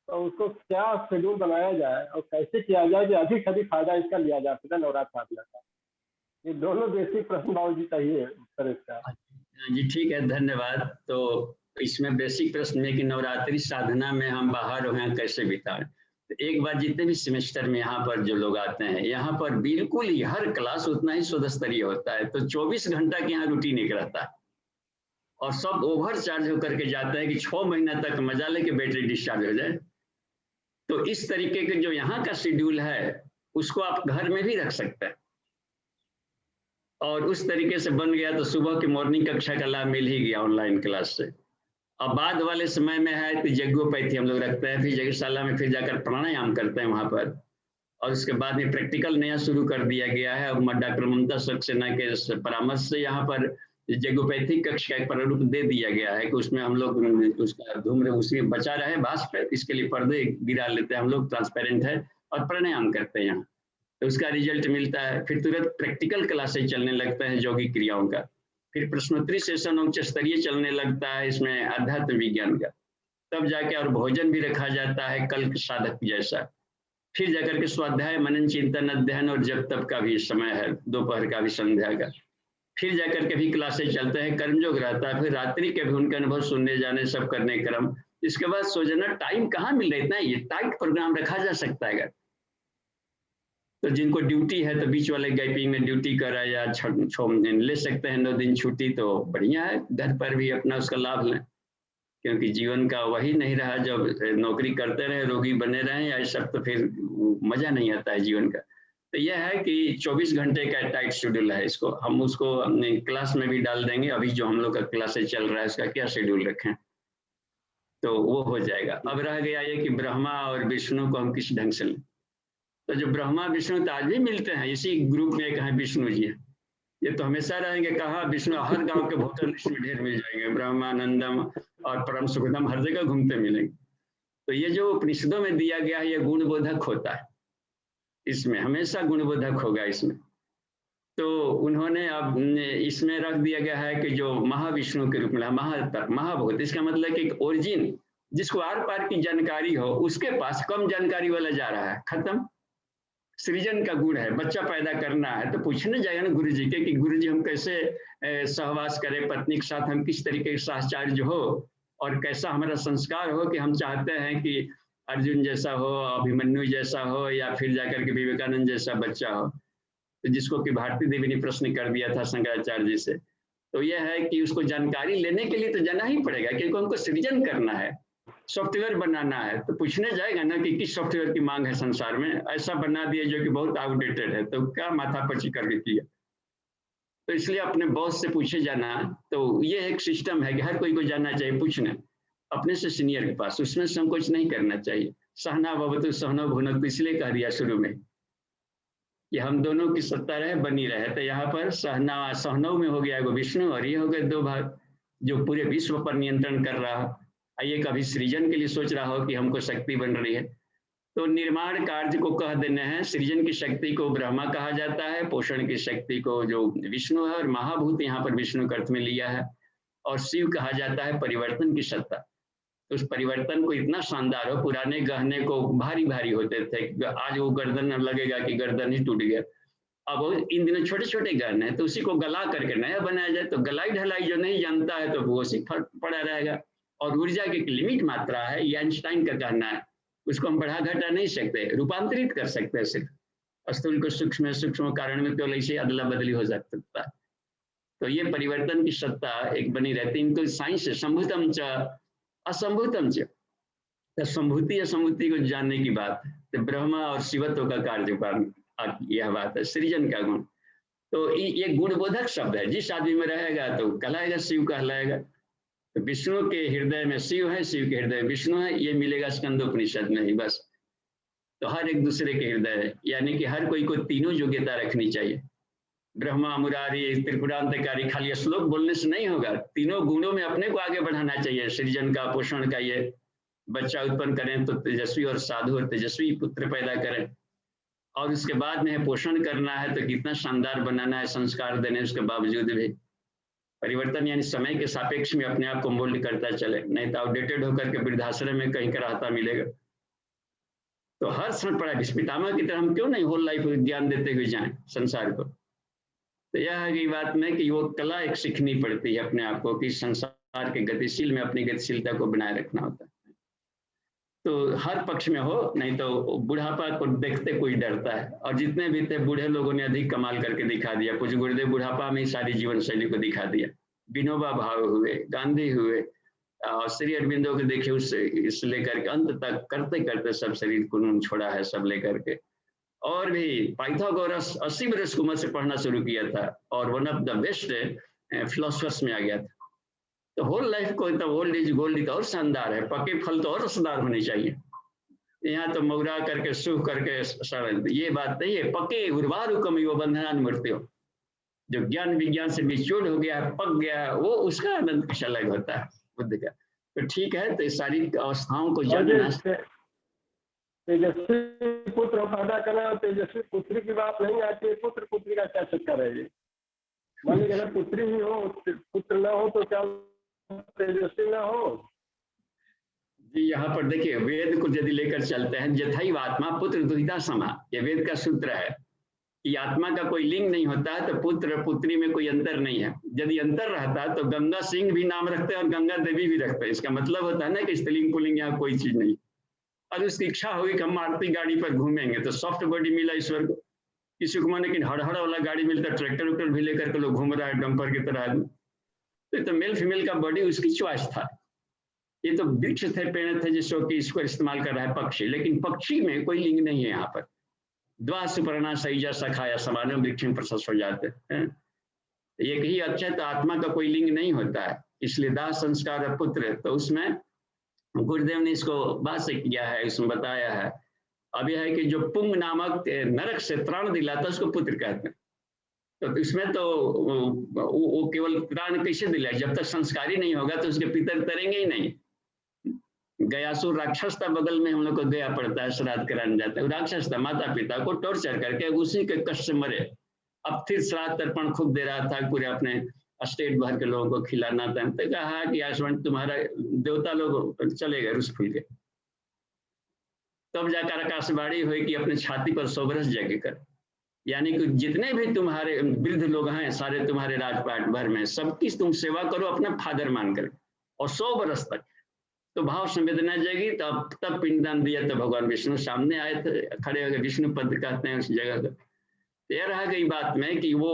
तो उसको क्या शेड्यूल बनाया जाए और कैसे किया जाए कि अधिक से अधिक फायदा इसका लिया जा सके नवरात्र साधना का? ये दोनों बेसिक प्रश्न बाबू जी चाहिए उत्तर इसका। जी ठीक है, धन्यवाद। तो इसमें बेसिक प्रश्न है कि नवरात्रि साधना में हम बाहर हो हैं कैसे बिताएं। तो एक बार जितने भी सेमेस्टर में यहाँ पर जो लोग आते हैं, यहाँ पर बिल्कुल ही हर क्लास उतना ही शोध स्तरीय होता है। तो 24 घंटा की यहाँ रूटीन एक रहता है और सब ओवर चार्ज होकर के जाते हैं कि 6 महीना तक मजा लेके बैटरी डिस्चार्ज हो जाए। तो इस तरीके के जो यहाँ का शेड्यूल है उसको आप घर में भी रख सकते हैं और उस तरीके से बन गया तो सुबह की मॉर्निंग कक्षा का लाभ मिल ही गया ऑनलाइन क्लास से। अब बाद वाले समय में है तो यज्ञोपैथी हम लोग रखते हैं, फिर यज्ञशाला में फिर जाकर प्राणायाम करते हैं वहाँ पर, और उसके बाद में प्रैक्टिकल नया शुरू कर दिया गया है। और डॉक्टर ममता सक्सेना के परामर्श से यहाँ पर यज्ञोपैथिक कक्ष का एक प्रारूप दे दिया गया है कि उसमें हम लोग उसका धूम्र उसमें बचा रहे बाष्प, इसके लिए पर्दे गिरा लेते हैं हम लोग, ट्रांसपेरेंट है, और प्राणायाम करते हैं यहाँ, तो उसका रिजल्ट मिलता है। फिर तुरंत प्रैक्टिकल क्लासेज चलने लगते हैं यौगिक क्रियाओं का, फिर प्रश्नोत्तरी सेशन उच्च स्तरीय चलने लगता है इसमें अध्यात्म विज्ञान का, तब जाके और भोजन भी रखा जाता है कल्प साधक जैसा। फिर जाकर के स्वाध्याय मनन चिंतन अध्ययन और जब तब का भी समय है, दोपहर का भी संध्या का। फिर जाकर के भी क्लासेज चलते हैं, कर्मयोग रहता है, फिर रात्रि के भी उनके अनुभव सुनने जाने सब करने क्रम। इसके बाद सो जाना, टाइम कहाँ मिल रहा है, ये टाइट प्रोग्राम रखा जा सकता है। तो जिनको ड्यूटी है तो बीच वाले गैपिंग में ड्यूटी करा या ले सकते हैं 9 दिन छुट्टी, तो बढ़िया है, घर पर भी अपना उसका लाभ लें, क्योंकि जीवन का वही नहीं रहा। जब नौकरी करते रहे, रोगी बने रहे या सब, तो फिर मजा नहीं आता है जीवन का। तो यह है कि 24 घंटे का टाइट शेड्यूल है, इसको हम उसको अपने क्लास में भी डाल देंगे। अभी जो हम लोग का क्लासेज चल रहा है उसका क्या शेड्यूल रखें तो वो हो जाएगा। अब रह गया ये कि ब्रह्मा और विष्णु को हम किस ढंग से लें। तो जो ब्रह्मा विष्णु तो आज भी मिलते हैं, इसी ग्रुप में एक है विष्णु जी है, ये तो हमेशा रहेंगे। कहाँ विष्णु हर गांव के भोटर लिस्ट में ढेर मिल जाएंगे, ब्रह्मानंदम और परम सुखदम हर जगह घूमते मिलेंगे। तो ये जो उपनिषदों में दिया गया है ये गुणबोधक होता है, इसमें हमेशा गुणबोधक होगा इसमें। तो उन्होंने अब इसमें रख दिया गया है कि जो महाविष्णु के रूप में महाभूत, इसका मतलब कि एक ओरिजिन जिसको आर पार की जानकारी हो, उसके पास कम जानकारी वाला जा रहा है, खत्म। सृजन का गुण है, बच्चा पैदा करना है तो पूछने जाएगा ना गुरु जी के कि गुरु जी हम कैसे सहवास करें, पत्नी के साथ हम किस तरीके के साहचर्य हो और कैसा हमारा संस्कार हो कि हम चाहते हैं कि अर्जुन जैसा हो, अभिमन्यु जैसा हो, या फिर जाकर के विवेकानंद जैसा बच्चा हो। तो जिसको कि भारती देवी ने प्रश्न कर दिया था शंकराचार्य जी से। तो यह है कि उसको जानकारी लेने के लिए तो जाना ही पड़ेगा, क्योंकि हमको सृजन करना है, सॉफ्टवेयर बनाना है। तो पूछने जाएगा ना कि किस सॉफ्टवेयर की मांग है संसार में, ऐसा बना दिया जो कि बहुत आउटडेटेड है, तो क्या माथापच्ची करके किया। तो इसलिए अपने बॉस से पूछे जाना, तो ये एक सिस्टम है कि हर कोई को जानना चाहिए पूछने अपने से सीनियर के पास, उसमें संकोच नहीं करना चाहिए। सहना भवतु सहनौ भुनक्तु, इसलिए कह दिया शुरू में कि हम दोनों की सत्ता रहे बनी रहे। तो यहाँ पर सहनौ में हो गया एगो विष्णु और ये हो गए 2 भाग जो पूरे विश्व पर नियंत्रण कर रहा हो। ये कभी सृजन के लिए सोच रहा हो कि हमको शक्ति बन रही है, तो निर्माण कार्य को कह देना है। सृजन की शक्ति को ब्रह्मा कहा जाता है, पोषण की शक्ति को जो विष्णु है, और महाभूत यहाँ पर विष्णु के अर्थ में लिया है, और शिव कहा जाता है परिवर्तन की सत्ता। तो उस परिवर्तन को इतना शानदार हो, पुराने गहने को भारी भारी होते थे, आज वो गर्दन लगेगा कि गर्दन ही टूट गया। अब इन दिनों छोटे छोटे गहने हैं, तो उसी को गला करके नया बनाया जाए। तो गलाई ढलाई जो नहीं जानता है तो वो उसी पड़ा रहेगा। और ऊर्जा की एक लिमिट मात्रा है, ये आइंस्टाइन का कहना है, उसको हम बढ़ा घटा नहीं सकते, रूपांतरित कर सकते हैं सिर्फ। स्थूल को सूक्ष्म, सूक्ष्म कारण में केवल ऐसे अदला बदली हो सकता है। तो ये परिवर्तन की सत्ता एक बनी रहती है। इनको साइंस से संभूतम च असंभूतम च, तो संभूति असंभूति को जानने की बात है। तो ब्रह्मा और शिवत्व का कार्य यह बात है, सृजन का गुण। तो ये गुणबोधक शब्द है, जिस आदमी में रहेगा तो कहलाएगा शिव कहलाएगा। तो विष्णु के हृदय में शिव है, शिव के हृदय में विष्णु है, ये मिलेगा स्कंदोपनिषद में ही बस। तो हर एक दूसरे के हृदय है, यानी कि हर कोई को तीनों योग्यता रखनी चाहिए। ब्रह्मा मुरारी त्रिपुरांतकारी खाली श्लोक बोलने से नहीं होगा, तीनों गुणों में अपने को आगे बढ़ाना चाहिए। सृजन का, पोषण का, ये बच्चा उत्पन्न करें तो तेजस्वी और साधु और तेजस्वी पुत्र पैदा करें, और उसके बाद में पोषण करना है तो कितना शानदार बनाना है, संस्कार देने उसके बावजूद भी। परिवर्तन यानी समय के सापेक्ष में अपने आप को मोल्ड करता चले, नहीं तो आउटडेटेड होकर के वृद्धाश्रम में कहीं का रहता मिलेगा। तो हर क्षण पढ़ा, पितामह की तरह हम क्यों नहीं होल लाइफ ज्ञान देते हुए जाएं संसार को। तो यह है कि बात में कि वो कला एक सीखनी पड़ती है अपने आप को, कि संसार के गतिशील में अपनी गतिशीलता को बनाए रखना होता है। तो हर पक्ष में हो, नहीं तो बुढ़ापा को देखते कोई डरता है। और जितने भी थे बूढ़े लोगों ने अधिक कमाल करके दिखा दिया। कुछ गुरुदेव बुढ़ापा में ही सारी जीवन शैली को दिखा दिया। विनोबा भावे हुए, गांधी हुए, और श्री अरविंदो के देखे इस लेकर के अंत तक करते करते सब शरीर को उन्होंने छोड़ा है, सब लेकर के। और भी पाइथागोरस 80 वर्ष की उम्र से पढ़ना शुरू किया था, और one of the best philosophers में आ गया था। तो होल लाइफ को तो ओल्ड इज गोल्ड और शानदार है, पके फल तो और रसदार होने चाहिए। यहाँ तो मौरा करके सूख करके ये बात नहीं है। पके उर्वार हुक्म यो बंधनान मृत्यु, जो ज्ञान विज्ञान से बिछोड़ हो गया है, पक गया है, वो उसका आनंद कुछ अलग होता है बुद्ध का। तो ठीक है, तो शारीरिक अवस्थाओं को जानना। तेजस्वी पुत्र पैदा करना, तेजस्वी पुत्री की बात नहीं आती है। पुत्र पुत्री का क्या चक्कर है ये? मान लीजिए अगर पुत्री ही हो, पुत्र ना हो तो क्या तेजस्वी ना हो? जी यहाँ पर देखिए, वेद को यदि लेकर चलते हैं, यथैव आत्मा पुत्र दुहिता समा, ये वेद का सूत्र है कि आत्मा का कोई लिंग नहीं होता है, तो पुत्र पुत्री में कोई अंतर नहीं है। यदि अंतर रहता है तो गंगा सिंह भी नाम रखते हैं और गंगा देवी भी रखते हैं। इसका मतलब होता है ना कि स्त्रीलिंग पुल्लिंग यहाँ कोई चीज नहीं। और उसकी इच्छा होगी कि हम मारुति गाड़ी पर घूमेंगे, तो सॉफ्ट बॉडी मिला ईश्वर को। किसी को माने कि हड़हड़ वाला गाड़ी मिलता है, ट्रैक्टर उक्टर भी लेकर के लोग घूम रहा है डंपर की तरह। तो मेल फीमेल का बॉडी उसकी चॉइस था। ये तो वृक्ष थे, पेड़ थे जिसको कि इसको इस्तेमाल कर रहा है पक्षी, लेकिन पक्षी में कोई लिंग नहीं है यहाँ पर। द्वा सुपर्णा सैजा सखाया समानो वृक्ष में प्रशस्त हो जाते हैं। एक ही अक्षत आत्मा का कोई लिंग नहीं होता है, इसलिए दाह संस्कार पुत्र। तो उसमें गुरुदेव ने इसको वास्य किया है, इसमें बताया है। अब यह है कि जो पुंग नामक नरक से त्राण दिलाता उसको पुत्र कहते हैं। तो इसमें तो वो केवल त्राण कैसे दिलाए, जब तक संस्कारी नहीं होगा तो उसके पितर तरेंगे ही नहीं। गयासुर राक्षस था, बगल में हम लोग को गया पड़ता है, श्राद्ध कराने जाते हैं। राक्षस था, माता पिता को टॉर्चर करके उसी के कष्ट से मरे। अब फिर श्राद्ध तर्पण खूब दे रहा था, पूरे अपने स्टेट भर के लोगों को खिलाना था। तो कहा कि आसमान तुम्हारा देवता लोग चले गए रुस फूल के। तब जाकर आकाशवाणी हुई कि अपने छाती पर 100 बरस जगे कर, यानी कि जितने भी तुम्हारे वृद्ध लोग हैं सारे तुम्हारे राजपाट भर में, सबकी तुम सेवा करो अपना फादर मानकर, और 100 बरस तक। तो भाव संवेदना जाएगी, तब पिंडदान दिया। तो भगवान विष्णु सामने आए थे, खड़े होकर विष्णु पद कहते हैं उस जगह को। यह रहा गई बात में कि वो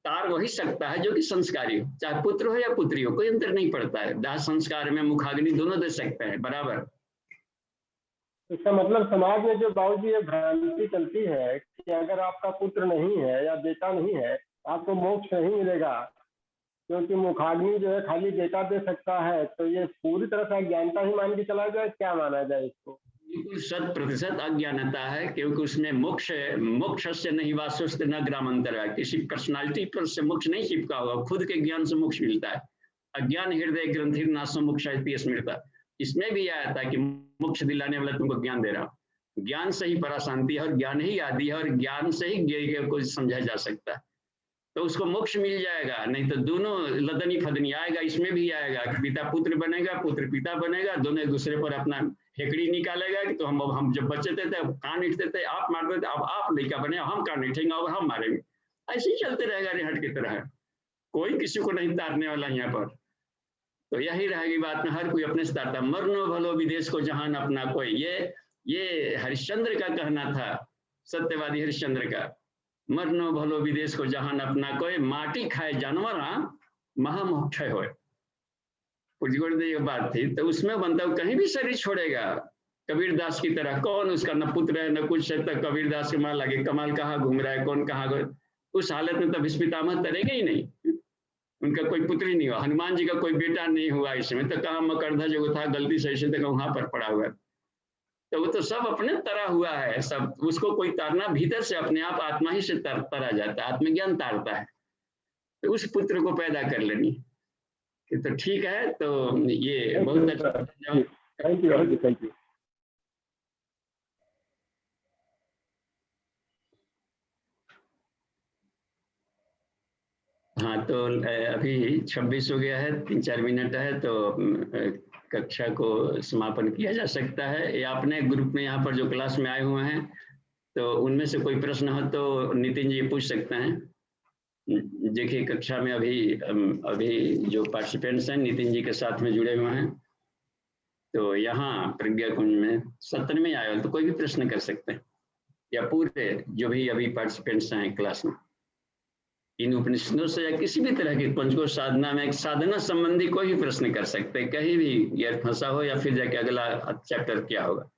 तार वही सकता है जो कि संस्कारी हो, चाहे पुत्र हो या पुत्री हो, कोई अंतर नहीं पड़ता है। दाह संस्कार में मुखाग्नि दोनों दे सकते हैं बराबर। इसका मतलब समाज में जो बाबूजी ये भ्रांति चलती है कि अगर आपका पुत्र नहीं है या बेटा नहीं है, आपको मोक्ष नहीं मिलेगा, क्योंकि मुखाग्नि जो है खाली बेटा दे सकता है। तो ये पूरी तरह से अज्ञानता ही मान के चला जाए, क्या माना जाए इसको? बिल्कुल 100% अज्ञानता है, क्योंकि उसमें मोक्ष से नहीं वासुस्त न ग्रामांतर है। किसी पर्सनालिटी पर से मोक्ष नहीं चिपका हुआ, खुद के ज्ञान से मोक्ष मिलता है। अज्ञान हृदय ग्रंथि नाशो मोक्ष स्मृता, इसमें भी आया था कि मोक्ष दिलाने वाला तुमको ज्ञान दे रहा हूँ। ज्ञान से ही पराशांति है और ज्ञान ही आदि है और ज्ञान से ही ज्ञेय को समझा जा सकता है। तो उसको मोक्ष मिल जाएगा, नहीं तो दोनों लदनी फदनी आएगा, इसमें भी आएगा कि पिता पुत्र बनेगा, पुत्र पिता बनेगा, दोनों एक दूसरे पर अपना हेकड़ी निकालेगा कि तो हम जब बच्चे थे कान इठते थे, आप मारते थे, अब आप लड़का बने, हम कान इठेंगे और हम मारेंगे, ऐसे ही चलते रहेगा रेहट की तरह, कोई किसी को नहीं तारने वाला यहाँ पर। तो यही रहेगी बात में, हर कोई अपने से तारता, मरनो भलो विदेश को जहान अपना कोई, ये हरिश्चंद्र का कहना था, सत्यवादी हरिश्चंद्र का, मरनो भलो विदेश को जहान अपना कोई, माटी खाए जानवर महामोक्षय हो। ये बात थी, तो उसमें बनता है कहीं भी शरीर छोड़ेगा, कबीर दास की तरह, कौन उसका न पुत्र है न कुछ है, तक कबीर दास के मार लगे, कमाल कहाँ घूम रहा है, कौन कहाँ, उस हालत में तो भीष्म तरेगा ही नहीं, उनका कोई पुत्र ही नहीं हुआ, हनुमान जी का कोई बेटा नहीं हुआ इसमें, तो कहाँ मकरधा जो था गलती से ऐसे तक वहां पर पड़ा हुआ, तो वो तो सब अपने तरा हुआ है सब, उसको कोई तारना भीतर से अपने आप आत्मा ही से तरा जाता है, आत्मज्ञान तारता है, तो उस पुत्र को पैदा कर लेनी। तो ठीक है, तो ये बहुत अच्छा, थैंक यू, थैंक यू। हाँ, तो अभी 26 हो गया है, 3-4 मिनट है, तो कक्षा को समापन किया जा सकता है। या अपने ग्रुप में यहाँ पर जो क्लास में आए हुए हैं, तो उनमें से कोई प्रश्न हो तो नितिन जी पूछ सकते हैं। देखिए कक्षा में अभी जो पार्टिसिपेंट्स हैं नितिन जी के साथ में जुड़े हुए हैं, तो यहाँ प्रज्ञा कुंज में सत्र में आए हो तो कोई भी प्रश्न कर सकते हैं, या पूरे जो भी अभी पार्टिसिपेंट्स हैं क्लास में, इन उपनिषदों से या किसी भी तरह की पंचकोश साधना में साधना संबंधी कोई भी प्रश्न कर सकते हैं, कहीं भी यार फंसा हो या फिर जाके अगला चैप्टर क्या होगा।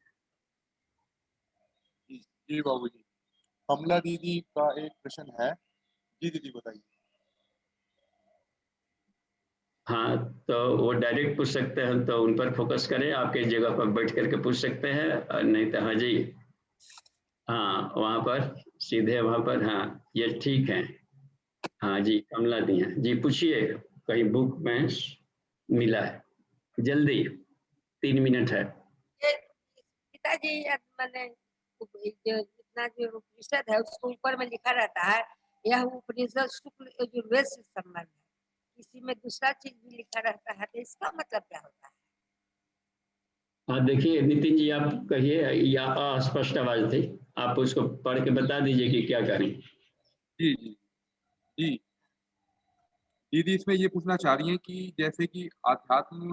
जी बाबूजी, कमला दीदी का एक प्रश्न है। जी दीदी बताइए। हाँ, तो वो डायरेक्ट पूछ सकते हैं, तो उन पर फोकस करें, आपके जगह पर बैठ करके पूछ सकते हैं, नहीं तो हाँ जी, हाँ वहाँ पर सीधे वहाँ पर, हाँ ये ठीक है, हाँ जी कमला दी हैं जी, पूछिए, कहीं बुक में मिला है, जल्दी 3 मिनट है। पिताजी मैंने जितना जो उपनिषद है उसको ऊपर में लिखा रहता है, यह उपनिषद शुक्ल यजुर्वेद से संबंध है, किसी में दूसरा चीज भी लिखा रहता है, तो इसका मतलब क्या होता है? हाँ देखिए नितिन जी, आप कहिए, या अस्पष्ट आवाज थी, आप उसको पढ़ के बता दीजिए कि क्या करें। जी जी जी दीदी इसमें ये पूछना चाह रही हैं कि जैसे कि अध्यात्म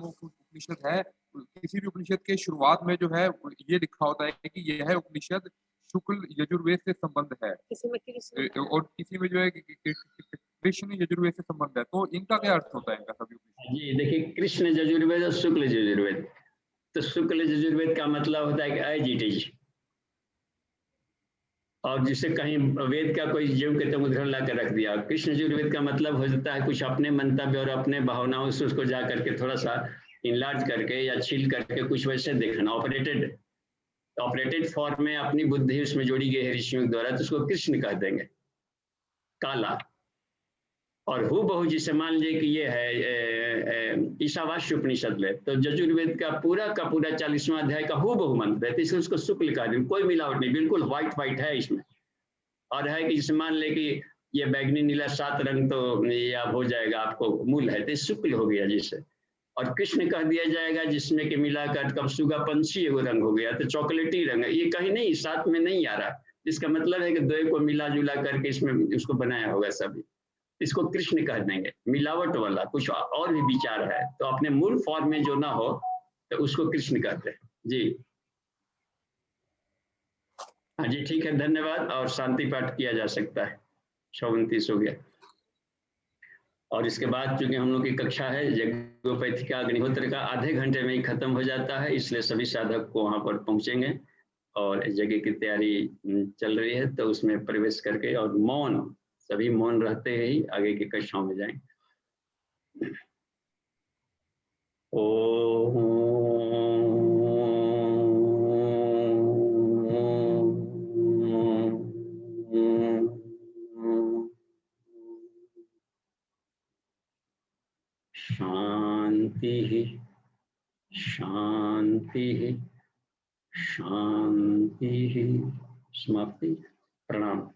उपनिषद है, किसी भी उपनिषद के शुरुआत में जो है ये लिखा होता है कि यह उपनिषद शुक्ल यजुर्वेद से संबंध है, किसी में कृष्ण और किसी में जो है कृष्ण यजुर्वेद से संबंध है, तो इनका क्या अर्थ होता है इनका सभी उपनिषद? जी देखिए, कृष्ण यजुर्वेद और शुक्ल यजुर्वेद, तो शुक्ल यजुर्वेद का मतलब होता है कि एज इट इज, और जिसे कहीं वेद का कोई जीव के तुम उदाहरण ला कर रख दिया। कृष्ण यजुर्वेद का मतलब हो जाता है कुछ अपने मंतव्य और अपने भावनाओं से उसको जा करके थोड़ा सा इनलार्ज करके या छील करके कुछ वैसे देखना, ऑपरेटेड फॉर्म में अपनी बुद्धि उसमें जोड़ी गई है ऋषियों द्वारा, तो उसको कृष्ण कह देंगे, काला। और हु बहु जिसे मान लीजिए कि ये है ईशावास्य उपनिषद में, तो यजुर्वेद का पूरा 40वां अध्याय का हु बहु मंत्र है, तो इसलिए उसको शुक्ल कहा देंगे, कोई मिलावट नहीं, बिल्कुल व्हाइट है इसमें। और है कि जिसे मान ले कि ये बैगनी नीला 7 रंग तो ये हो जाएगा आपको मूल है, तो शुक्ल हो गया जिसे। और कृष्ण कह दिया जाएगा जिसमें कि मिलाकर कब सुगा पंछी एगो रंग हो गया, तो चॉकलेटी रंग है, ये कहीं नहीं साथ में नहीं आ रहा, इसका मतलब है कि दो को मिला जुला करके इसमें उसको बनाया होगा सभी, इसको कृष्ण कह देंगे। मिलावट वाला कुछ और भी विचार है तो अपने मूल फॉर्म में जो ना हो तो उसको कृष्ण कहते हैं जी। हाँ जी ठीक है, धन्यवाद। और शांति पाठ किया जा सकता है, 29 हो गया। और इसके बाद चूंकि हम लोग की कक्षा है यज्ञोपैथी का अग्निहोत्र का आधे घंटे में ही खत्म हो जाता है, इसलिए सभी साधक को वहां पर पहुंचेंगे और यज्ञ की तैयारी चल रही है, तो उसमें प्रवेश करके और मौन, सभी मौन रहते ही आगे की कक्षाओं में जाएंगे। शांति शांति शांति। समाप्ति। प्रणाम।